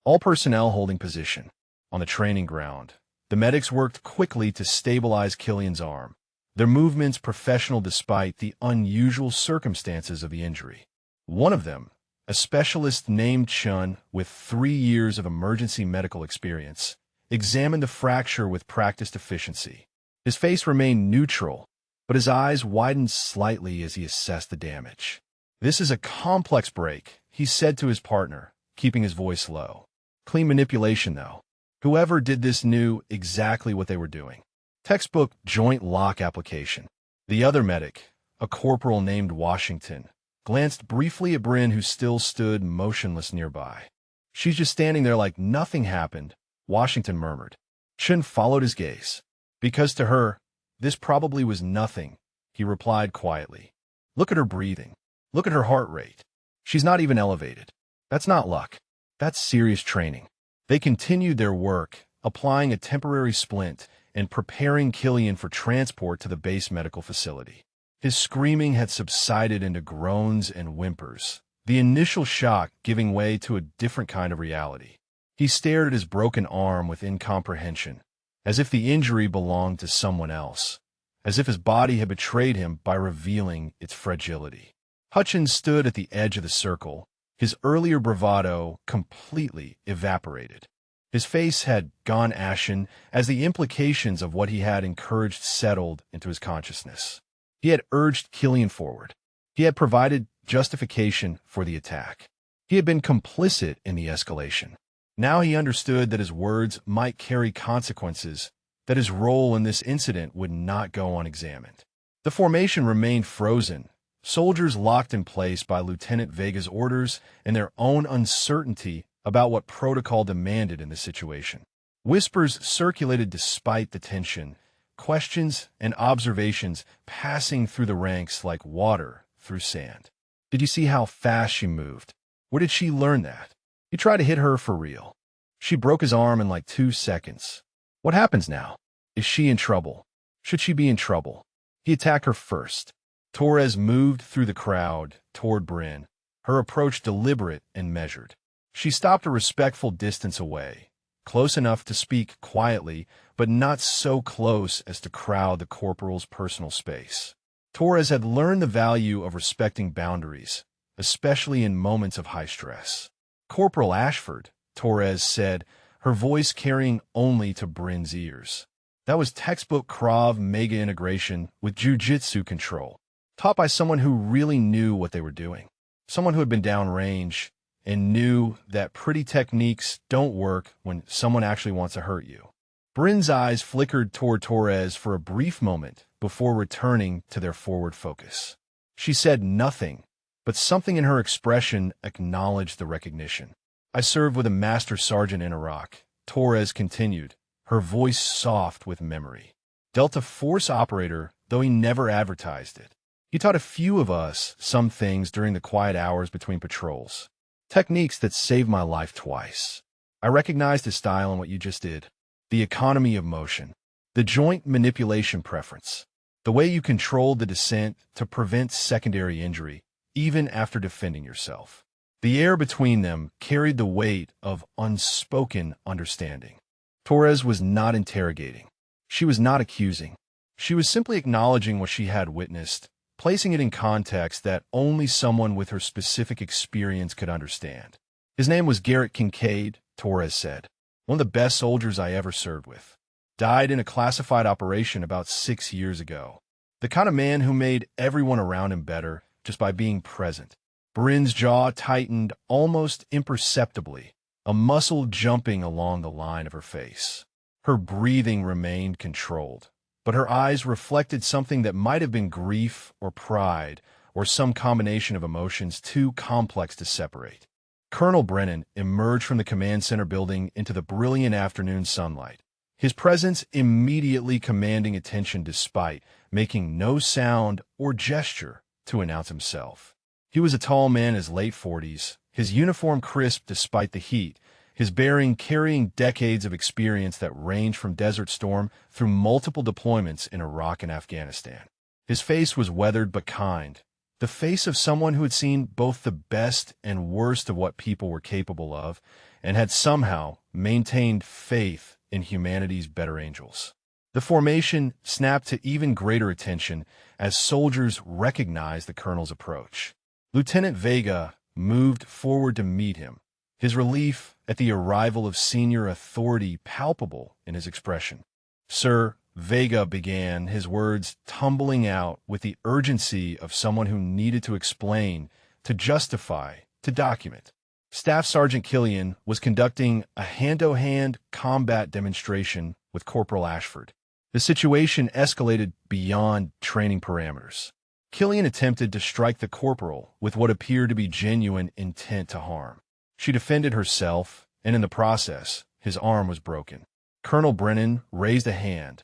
All personnel holding position. On the training ground, the medics worked quickly to stabilize Killian's arm, their movements professional despite the unusual circumstances of the injury. One of them, a specialist named Chun with 3 years of emergency medical experience, examined the fracture with practiced efficiency. His face remained neutral, but his eyes widened slightly as he assessed the damage. "This is a complex break," he said to his partner, keeping his voice low. "Clean manipulation, though. Whoever did this knew exactly what they were doing. Textbook joint lock application." The other medic, a corporal named Washington, glanced briefly at Bryn, who still stood motionless nearby. "She's just standing there like nothing happened," Washington murmured. Chun followed his gaze. "Because to her, this probably was nothing," he replied quietly. "Look at her breathing. Look at her heart rate. She's not even elevated. That's not luck. That's serious training." They continued their work, applying a temporary splint and preparing Killian for transport to the base medical facility. His screaming had subsided into groans and whimpers, the initial shock giving way to a different kind of reality. He stared at his broken arm with incomprehension, as if the injury belonged to someone else, as if his body had betrayed him by revealing its fragility. Hutchins stood at the edge of the circle, his earlier bravado completely evaporated. His face had gone ashen as the implications of what he had encouraged settled into his consciousness. He had urged Killian forward. He had provided justification for the attack. He had been complicit in the escalation. Now he understood that his words might carry consequences, that his role in this incident would not go unexamined. The formation remained frozen, soldiers locked in place by Lieutenant Vega's orders and their own uncertainty about what protocol demanded in the situation. Whispers circulated despite the tension, questions and observations passing through the ranks like water through sand. Did you see how fast she moved? Where did she learn that? He tried to hit her for real. She broke his arm in like 2 seconds. What happens now? Is she in trouble? Should she be in trouble? He attacked her first. Torres moved through the crowd toward Bryn, her approach deliberate and measured. She stopped a respectful distance away, close enough to speak quietly, but not so close as to crowd the corporal's personal space. Torres had learned the value of respecting boundaries, especially in moments of high stress. "Corporal Ashford," Torres said, her voice carrying only to Bryn's ears. That was textbook Krav Maga integration with jiu-jitsu control, taught by someone who really knew what they were doing. Someone who had been downrange and knew that pretty techniques don't work when someone actually wants to hurt you. Bryn's eyes flickered toward Torres for a brief moment before returning to their forward focus. She said nothing, but something in her expression acknowledged the recognition. "I served with a master sergeant in Iraq," Torres continued, her voice soft with memory. "Delta Force operator, though he never advertised it. He taught a few of us some things during the quiet hours between patrols. Techniques that saved my life twice. I recognized his style in what you just did. The economy of motion. The joint manipulation preference. The way you controlled the descent to prevent secondary injury, even after defending yourself." The air between them carried the weight of unspoken understanding. Torres was not interrogating. She was not accusing. She was simply acknowledging what she had witnessed, placing it in context that only someone with her specific experience could understand. "His name was Garrett Kincaid," Torres said. "One of the best soldiers I ever served with. Died in a classified operation about 6 years ago. The kind of man who made everyone around him better just by being present." Bryn's jaw tightened almost imperceptibly, a muscle jumping along the line of her face. Her breathing remained controlled, but her eyes reflected something that might have been grief or pride or some combination of emotions too complex to separate. Colonel Brennan emerged from the command center building into the brilliant afternoon sunlight, his presence immediately commanding attention despite making no sound or gesture to announce himself. He was a tall man in his late 40s, his uniform crisp despite the heat, his bearing carrying decades of experience that ranged from Desert Storm through multiple deployments in Iraq and Afghanistan. His face was weathered but kind, the face of someone who had seen both the best and worst of what people were capable of and had somehow maintained faith in humanity's better angels. The formation snapped to even greater attention as soldiers recognized the colonel's approach. Lieutenant Vega moved forward to meet him, his relief at the arrival of senior authority palpable in his expression. "Sir," Vega began, his words tumbling out with the urgency of someone who needed to explain, to justify, to document. Staff Sergeant Killian was conducting a hand-to-hand combat demonstration with Corporal Ashford. The situation escalated beyond training parameters. Killian attempted to strike the corporal with what appeared to be genuine intent to harm. She defended herself, and in the process, his arm was broken. Colonel Brennan raised a hand,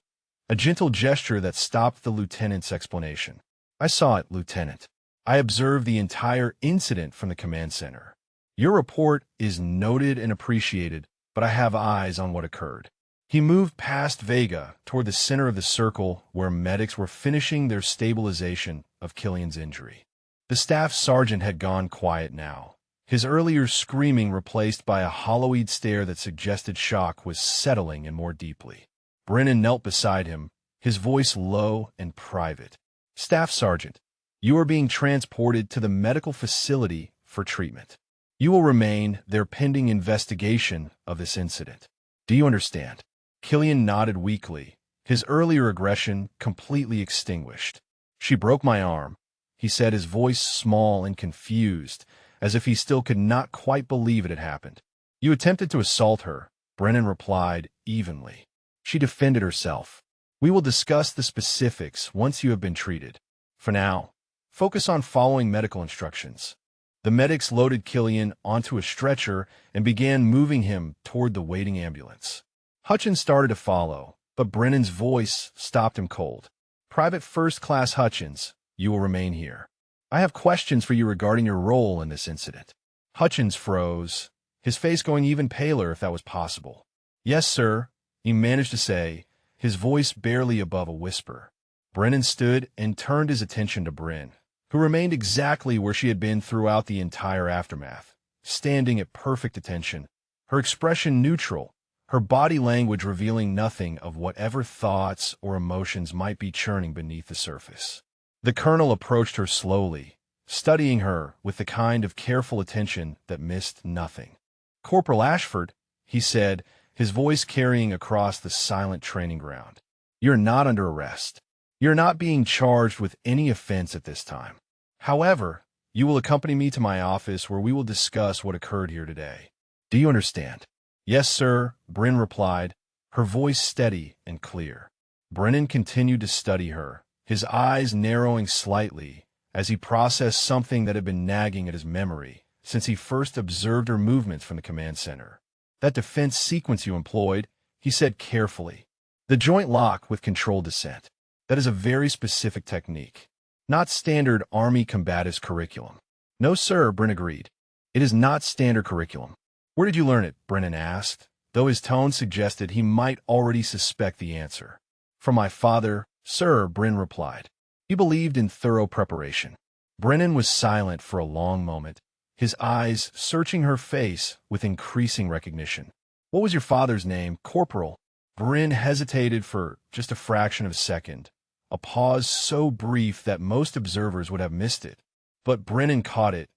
a gentle gesture that stopped the lieutenant's explanation. "I saw it, Lieutenant. I observed the entire incident from the command center. Your report is noted and appreciated, but I have eyes on what occurred." He moved past Vega toward the center of the circle where medics were finishing their stabilization of Killian's injury. The staff sergeant had gone quiet now, his earlier screaming replaced by a hollow-eyed stare that suggested shock was settling in more deeply. Brennan knelt beside him, his voice low and private. "Staff Sergeant, you are being transported to the medical facility for treatment. You will remain there pending investigation of this incident. Do you understand?" Killian nodded weakly, his earlier aggression completely extinguished. "She broke my arm," he said, his voice small and confused, as if he still could not quite believe it had happened. "You attempted to assault her," Brennan replied evenly. "She defended herself. We will discuss the specifics once you have been treated. For now, focus on following medical instructions." The medics loaded Killian onto a stretcher and began moving him toward the waiting ambulance. Hutchins started to follow, but Brennan's voice stopped him cold. "Private First Class Hutchins, you will remain here. I have questions for you regarding your role in this incident." Hutchins froze, his face going even paler if that was possible. "Yes, sir," he managed to say, his voice barely above a whisper. Brennan stood and turned his attention to Bryn, who remained exactly where she had been throughout the entire aftermath, standing at perfect attention, her expression neutral, her body language revealing nothing of whatever thoughts or emotions might be churning beneath the surface. The colonel approached her slowly, studying her with the kind of careful attention that missed nothing. "Corporal Ashford," he said, his voice carrying across the silent training ground. "You're not under arrest. You're not being charged with any offense at this time. However, you will accompany me to my office where we will discuss what occurred here today. Do you understand?" "Yes, sir," Bryn replied, her voice steady and clear. Brennan continued to study her, his eyes narrowing slightly as he processed something that had been nagging at his memory since he first observed her movements from the command center. "That defense sequence you employed," he said carefully. "The joint lock with controlled descent. That is a very specific technique, not standard Army combatives curriculum." "No, sir," Bryn agreed. "It is not standard curriculum." "Where did you learn it?" Brennan asked, though his tone suggested he might already suspect the answer. "From my father, sir," Bryn replied. He believed in thorough preparation. Brennan was silent for a long moment, his eyes searching her face with increasing recognition. "What was your father's name, Corporal?" Bryn hesitated for just a fraction of a second, a pause so brief that most observers would have missed it. But Brennan caught it,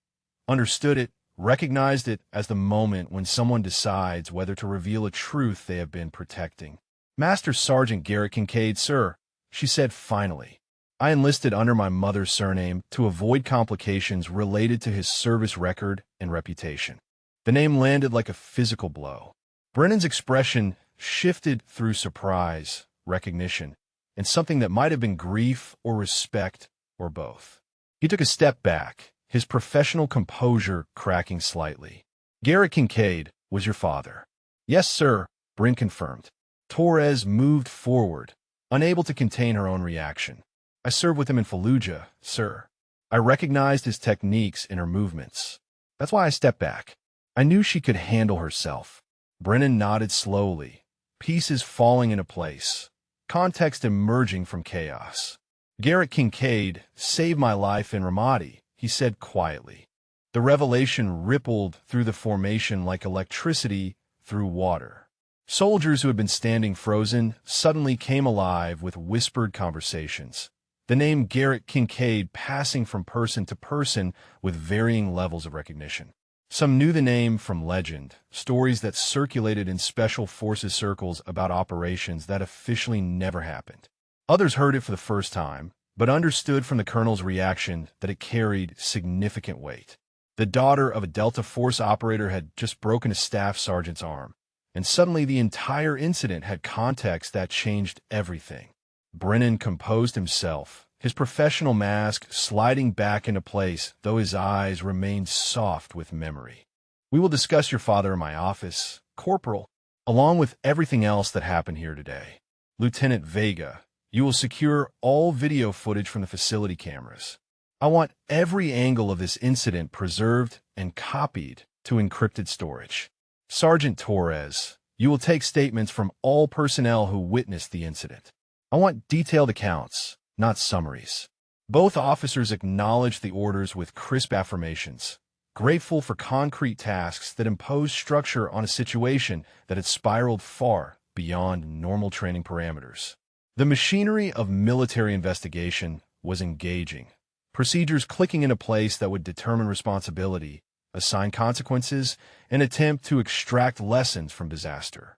understood it, recognized it as the moment when someone decides whether to reveal a truth they have been protecting. "Master Sergeant Garrett Kincaid, sir," she said finally. "I enlisted under my mother's surname to avoid complications related to his service record and reputation." The name landed like a physical blow. Brennan's expression shifted through surprise, recognition, and something that might have been grief or respect or both. He took a step back, his professional composure cracking slightly. "Garrett Kincaid was your father?" "Yes, sir," Bryn confirmed. Torres moved forward, unable to contain her own reaction. "I served with him in Fallujah, sir. I recognized his techniques in her movements. That's why I stepped back. I knew she could handle herself." Brennan nodded slowly, pieces falling into place, context emerging from chaos. "Garrett Kincaid saved my life in Ramadi," he said quietly. The revelation rippled through the formation like electricity through water. Soldiers who had been standing frozen suddenly came alive with whispered conversations, the name Garrett Kincaid passing from person to person with varying levels of recognition. Some knew the name from legend, stories that circulated in special forces circles about operations that officially never happened. Others heard it for the first time, but understood from the colonel's reaction that it carried significant weight. The daughter of a Delta Force operator had just broken a staff sergeant's arm, and suddenly the entire incident had context that changed everything. Brennan composed himself, his professional mask sliding back into place, though his eyes remained soft with memory. "We will discuss your father in my office, Corporal, along with everything else that happened here today. Lieutenant Vega, you will secure all video footage from the facility cameras. I want every angle of this incident preserved and copied to encrypted storage. Sergeant Torres, you will take statements from all personnel who witnessed the incident. I want detailed accounts, not summaries." Both officers acknowledged the orders with crisp affirmations, grateful for concrete tasks that imposed structure on a situation that had spiraled far beyond normal training parameters. The machinery of military investigation was engaging, procedures clicking into place that would determine responsibility, assign consequences, and attempt to extract lessons from disaster.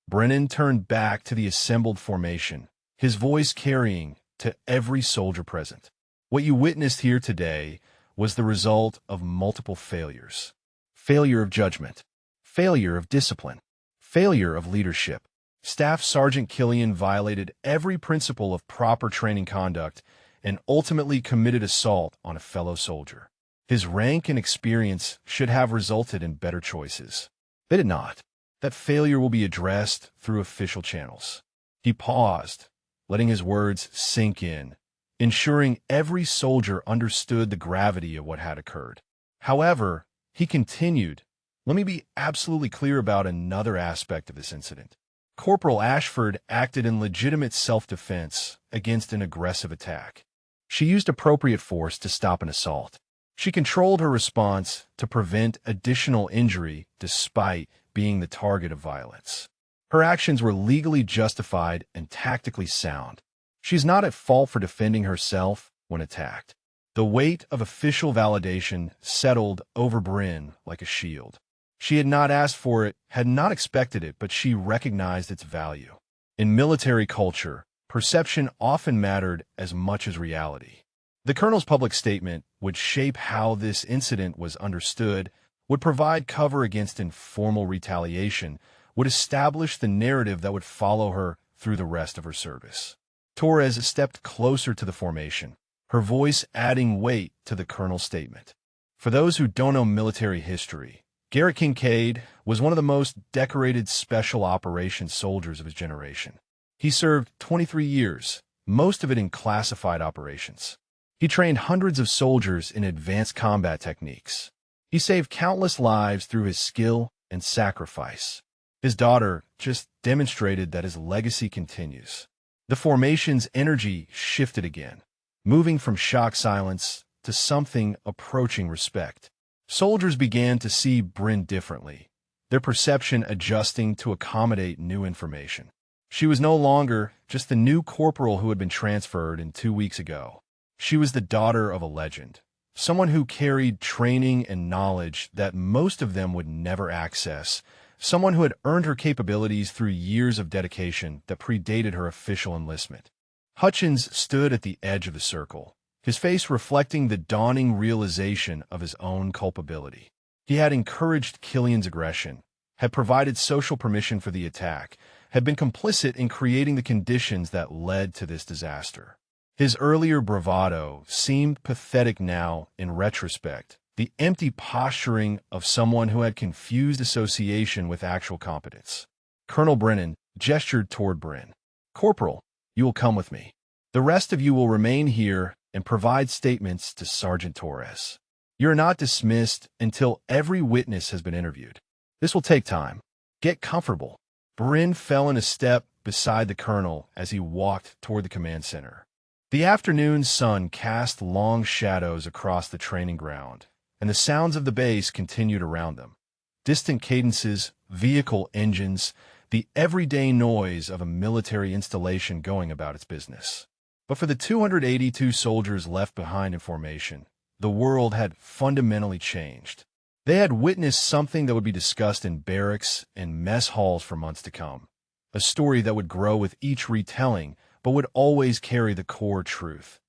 Brennan turned back to the assembled formation, his voice carrying to every soldier present. "What you witnessed here today was the result of multiple failures. Failure of judgment, failure of discipline, failure of leadership. Staff Sergeant Killian violated every principle of proper training conduct and ultimately committed assault on a fellow soldier. His rank and experience should have resulted in better choices. They did not. That failure will be addressed through official channels." He paused, letting his words sink in, ensuring every soldier understood the gravity of what had occurred. However, he continued, "Let me be absolutely clear about another aspect of this incident. Corporal Ashford acted in legitimate self-defense against an aggressive attack. She used appropriate force to stop an assault. She controlled her response to prevent additional injury despite being the target of violence. Her actions were legally justified and tactically sound. She's not at fault for defending herself when attacked. The weight of official validation settled over Brynn like a shield. She had not asked for it, had not expected it, but she recognized its value. In military culture, perception often mattered as much as reality. The colonel's public statement would shape how this incident was understood, would provide cover against informal retaliation, would establish the narrative that would follow her through the rest of her service. Torres stepped closer to the formation, her voice adding weight to the colonel's statement. For those who don't know military history, Garrett Kincaid was one of the most decorated special operations soldiers of his generation. He served 23 years, most of it in classified operations. He trained hundreds of soldiers in advanced combat techniques. He saved countless lives through his skill and sacrifice. His daughter just demonstrated that his legacy continues. The formation's energy shifted again, moving from shock silence to something approaching respect. Soldiers began to see Brynn differently, their perception adjusting to accommodate new information. She was no longer just the new corporal who had been transferred 2 weeks ago. She was the daughter of a legend, someone who carried training and knowledge that most of them would never access, someone who had earned her capabilities through years of dedication that predated her official enlistment. Hutchins stood at the edge of the circle, his face reflecting the dawning realization of his own culpability. He had encouraged Killian's aggression, had provided social permission for the attack, had been complicit in creating the conditions that led to this disaster. His earlier bravado seemed pathetic now in retrospect, the empty posturing of someone who had confused association with actual competence. Colonel Brennan gestured toward Brynn. "Corporal, you will come with me. The rest of you will remain here and provide statements to Sergeant Torres. You're not dismissed until every witness has been interviewed. This will take time. Get comfortable." Brynn fell in a step beside the colonel as he walked toward the command center. The afternoon sun cast long shadows across the training ground, and the sounds of the base continued around them. Distant cadences, vehicle engines, the everyday noise of a military installation going about its business. But for the 282 soldiers left behind in formation, the world had fundamentally changed. They had witnessed something that would be discussed in barracks and mess halls for months to come, a story that would grow with each retelling, but would always carry the core truth.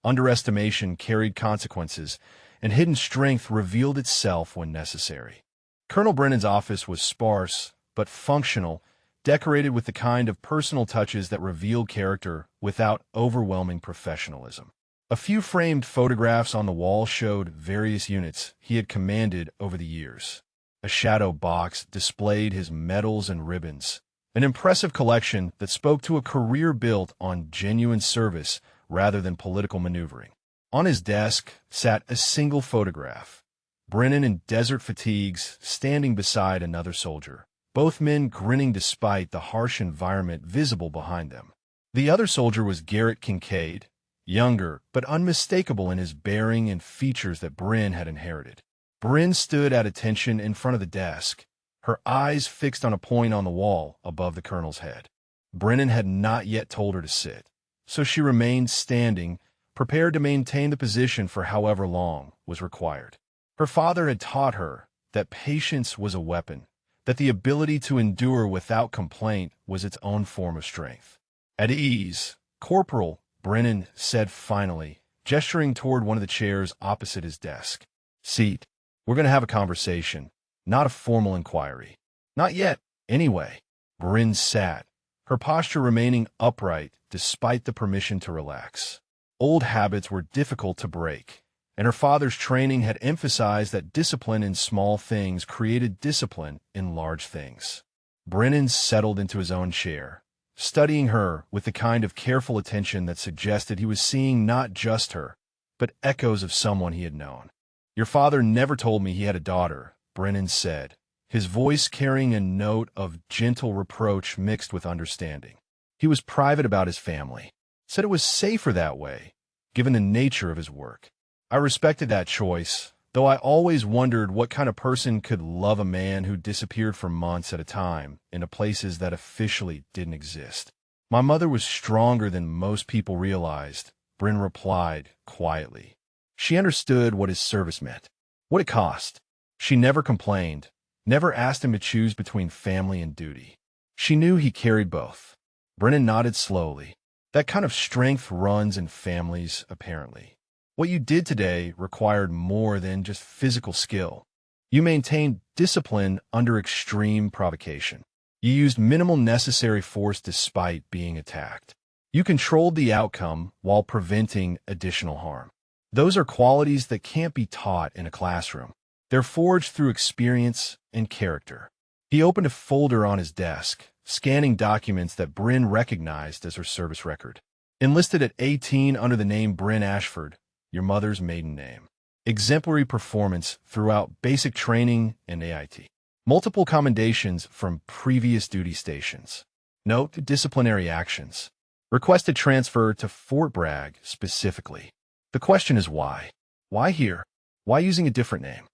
Underestimation carried consequences, and hidden strength revealed itself when necessary. Colonel Brennan's office was sparse, but functional, decorated with the kind of personal touches that reveal character without overwhelming professionalism. A few framed photographs on the wall showed various units he had commanded over the years. A shadow box displayed his medals and ribbons, an impressive collection that spoke to a career built on genuine service rather than political maneuvering. On his desk sat a single photograph, Brennan in desert fatigues standing beside another soldier, both men grinning despite the harsh environment visible behind them. The other soldier was Garrett Kincaid, younger but unmistakable in his bearing and features that Brynn had inherited. Brynn stood at attention in front of the desk, her eyes fixed on a point on the wall above the colonel's head. Brennan had not yet told her to sit, so she remained standing, prepared to maintain the position for however long was required. Her father had taught her that patience was a weapon, that the ability to endure without complaint was its own form of strength. "At ease, Corporal," Brennan said finally, gesturing toward one of the chairs opposite his desk. "Seat. We're going to have a conversation, not a formal inquiry." "Not yet, anyway." Brynn sat, her posture remaining upright despite the permission to relax. Old habits were difficult to break, and her father's training had emphasized that discipline in small things created discipline in large things. Brennan settled into his own chair, studying her with the kind of careful attention that suggested he was seeing not just her, but echoes of someone he had known. "Your father never told me he had a daughter," Brennan said, his voice carrying a note of gentle reproach mixed with understanding. He was private about his family, said it was safer that way, given the nature of his work. "I respected that choice, though I always wondered what kind of person could love a man who disappeared for months at a time into places that officially didn't exist. My mother was stronger than most people realized, Bryn replied quietly. She understood what his service meant, what it cost. She never complained, never asked him to choose between family and duty. She knew he carried both. Brennan nodded slowly. That kind of strength runs in families, apparently. What you did today required more than just physical skill. You maintained discipline under extreme provocation. You used minimal necessary force despite being attacked. You controlled the outcome while preventing additional harm. Those are qualities that can't be taught in a classroom. They're forged through experience and character. He opened a folder on his desk, scanning documents that Bryn recognized as her service record. Enlisted at 18 under the name Bryn Ashford, your mother's maiden name. Exemplary performance throughout basic training and AIT. Multiple commendations from previous duty stations. Note disciplinary actions. Requested transfer to Fort Bragg specifically. The question is why? Why here? Why using a different name?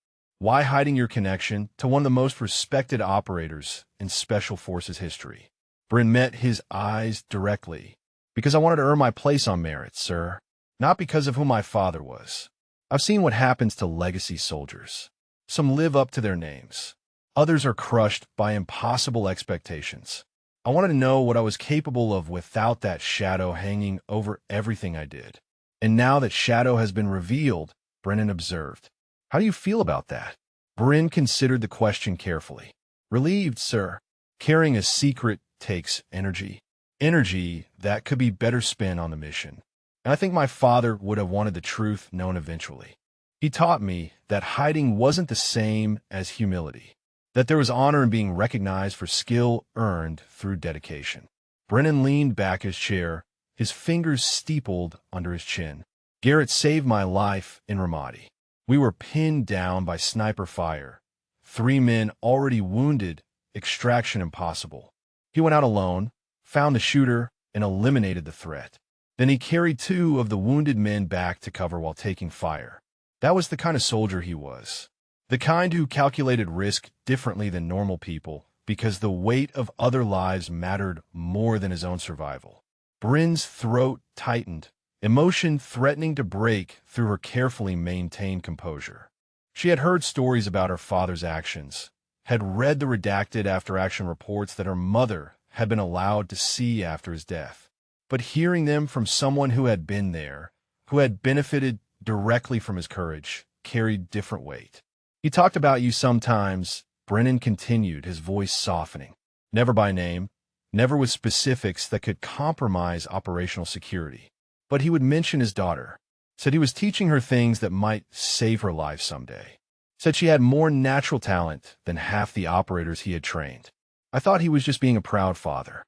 Why hiding your connection to one of the most respected operators in Special Forces history? Bryn met his eyes directly. Because I wanted to earn my place on merit, sir. Not because of who my father was. I've seen what happens to legacy soldiers. Some live up to their names. Others are crushed by impossible expectations. I wanted to know what I was capable of without that shadow hanging over everything I did. And now that shadow has been revealed, Brennan observed. How do you feel about that? Bryn considered the question carefully. Relieved, sir. Carrying a secret takes energy. Energy that could be better spent on the mission. And I think my father would have wanted the truth known eventually. He taught me that hiding wasn't the same as humility, that there was honor in being recognized for skill earned through dedication. Brennan leaned back his chair, his fingers steepled under his chin. Garrett saved my life in Ramadi. We were pinned down by sniper fire. 3 men already wounded, extraction impossible. He went out alone, found the shooter, and eliminated the threat. Then he carried 2 of the wounded men back to cover while taking fire. That was the kind of soldier he was. The kind who calculated risk differently than normal people because the weight of other lives mattered more than his own survival. Bryn's throat tightened, emotion threatening to break through her carefully maintained composure. She had heard stories about her father's actions, had read the redacted after-action reports that her mother had been allowed to see after his death. But hearing them from someone who had been there, who had benefited directly from his courage, carried different weight. He talked about you sometimes, Brennan continued, his voice softening. Never by name, never with specifics that could compromise operational security. But he would mention his daughter. Said he was teaching her things that might save her life someday. Said she had more natural talent than half the operators he had trained. I thought he was just being a proud father.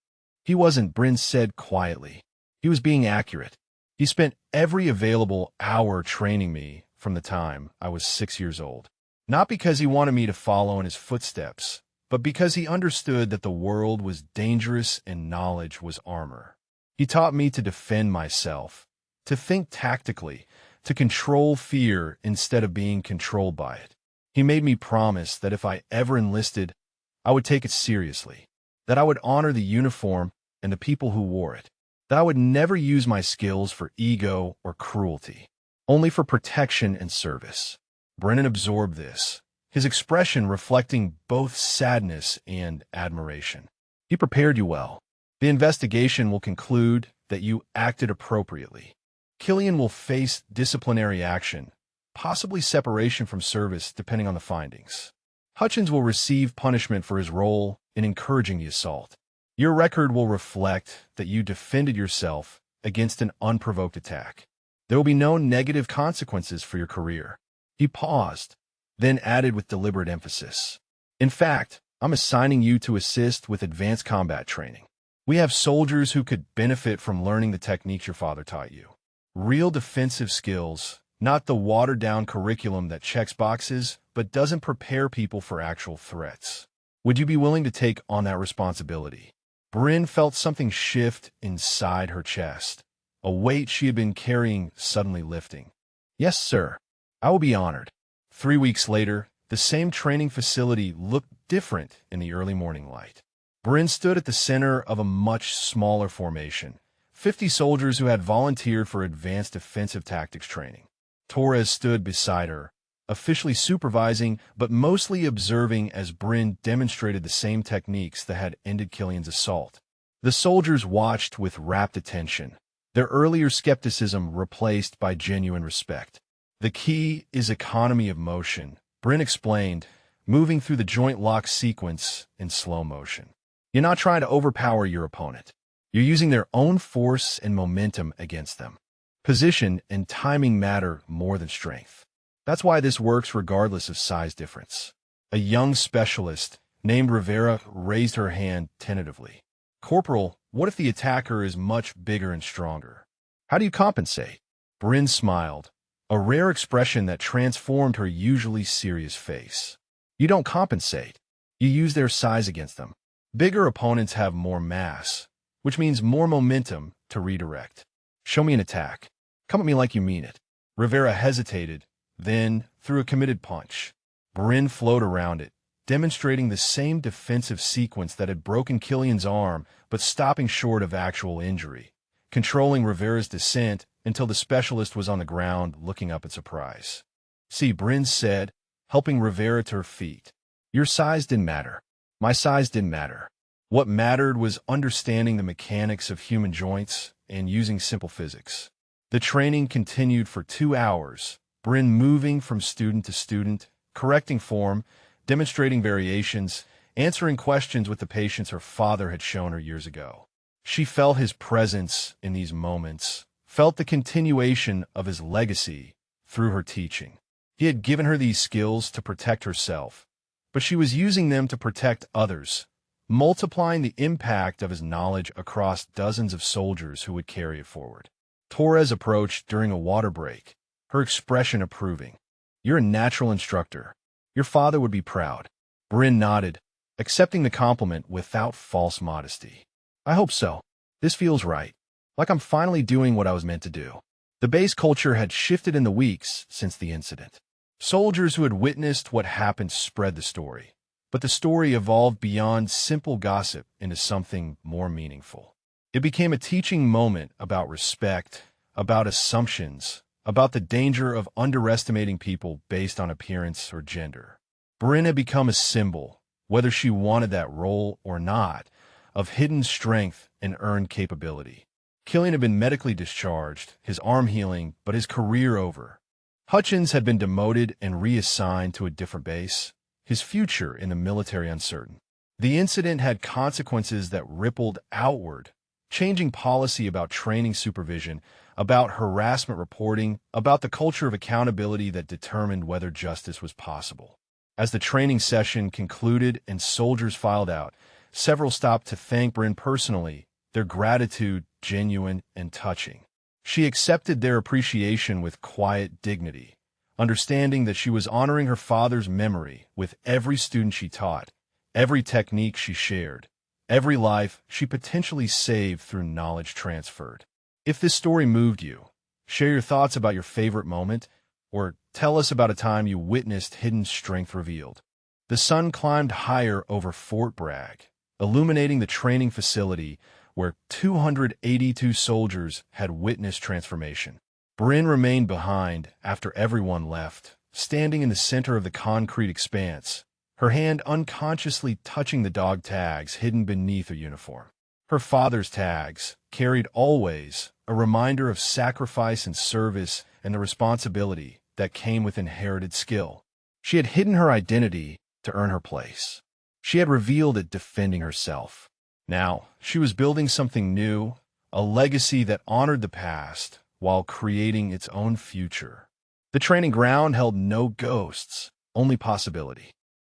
He wasn't, Bryn said quietly. He was being accurate. He spent every available hour training me from the time I was 6 years old. Not because he wanted me to follow in his footsteps, but because he understood that the world was dangerous and knowledge was armor. He taught me to defend myself, to think tactically, to control fear instead of being controlled by it. He made me promise that if I ever enlisted, I would take it seriously, that I would honor the uniform and the people who wore it, that I would never use my skills for ego or cruelty, only for protection and service. Brennan absorbed this, his expression reflecting both sadness and admiration. He prepared you well. The investigation will conclude that you acted appropriately. Killian will face disciplinary action, possibly separation from service depending on the findings. Hutchins will receive punishment for his role in encouraging the assault. Your record will reflect that you defended yourself against an unprovoked attack. There will be no negative consequences for your career. He paused, then added with deliberate emphasis. In fact, I'm assigning you to assist with advanced combat training. We have soldiers who could benefit from learning the techniques your father taught you. Real defensive skills, not the watered-down curriculum that checks boxes but doesn't prepare people for actual threats. Would you be willing to take on that responsibility? Bryn felt something shift inside her chest, a weight she had been carrying suddenly lifting. Yes, sir. I will be honored. 3 weeks later, the same training facility looked different in the early morning light. Bryn stood at the center of a much smaller formation, 50 soldiers who had volunteered for advanced defensive tactics training. Torres stood beside her, officially supervising but mostly observing as Bryn demonstrated the same techniques that had ended Killian's assault. The soldiers watched with rapt attention, their earlier skepticism replaced by genuine respect. The key is economy of motion, Bryn explained, moving through the joint lock sequence in slow motion. You're not trying to overpower your opponent. You're using their own force and momentum against them. Position and timing matter more than strength. That's why this works regardless of size difference. A young specialist named Rivera raised her hand tentatively. Corporal, what if the attacker is much bigger and stronger? How do you compensate? Bryn smiled, a rare expression that transformed her usually serious face. You don't compensate. You use their size against them. Bigger opponents have more mass, which means more momentum to redirect. Show me an attack. Come at me like you mean it. Rivera hesitated, then threw a committed punch. Bryn flowed around it, demonstrating the same defensive sequence that had broken Killian's arm but stopping short of actual injury, controlling Rivera's descent until the specialist was on the ground looking up in surprise. See, Bryn said, helping Rivera to her feet. Your size didn't matter. My size didn't matter. What mattered was understanding the mechanics of human joints and using simple physics. The training continued for 2 hours, Bryn moving from student to student, correcting form, demonstrating variations, answering questions with the patience her father had shown her years ago. She felt his presence in these moments, felt the continuation of his legacy through her teaching. He had given her these skills to protect herself, but she was using them to protect others, multiplying the impact of his knowledge across dozens of soldiers who would carry it forward. Torres approached during a water break, her expression approving. You're a natural instructor. Your father would be proud. Bryn nodded, accepting the compliment without false modesty. I hope so. This feels right. Like I'm finally doing what I was meant to do. The base culture had shifted in the weeks since the incident. Soldiers who had witnessed what happened spread the story, but the story evolved beyond simple gossip into something more meaningful. It became a teaching moment about respect, about assumptions, about the danger of underestimating people based on appearance or gender. Bryn had become a symbol, whether she wanted that role or not, of hidden strength and earned capability. Killian had been medically discharged, his arm healing, but his career over. Hutchins had been demoted and reassigned to a different base, his future in the military uncertain. The incident had consequences that rippled outward, changing policy about training supervision, about harassment reporting, about the culture of accountability that determined whether justice was possible. As the training session concluded and soldiers filed out, several stopped to thank Bryn personally, their gratitude genuine and touching. She accepted their appreciation with quiet dignity, understanding that she was honoring her father's memory with every student she taught, every technique she shared, every life she potentially saved through knowledge transferred. If this story moved you, share your thoughts about your favorite moment, or tell us about a time you witnessed hidden strength revealed. The sun climbed higher over Fort Bragg, illuminating the training facility where 282 soldiers had witnessed transformation. Bryn remained behind after everyone left, standing in the center of the concrete expanse, her hand unconsciously touching the dog tags hidden beneath her uniform. Her father's tags carried always a reminder of sacrifice and service and the responsibility that came with inherited skill. She had hidden her identity to earn her place. She had revealed it defending herself. Now, she was building something new, a legacy that honored the past while creating its own future. The training ground held no ghosts, only possibility.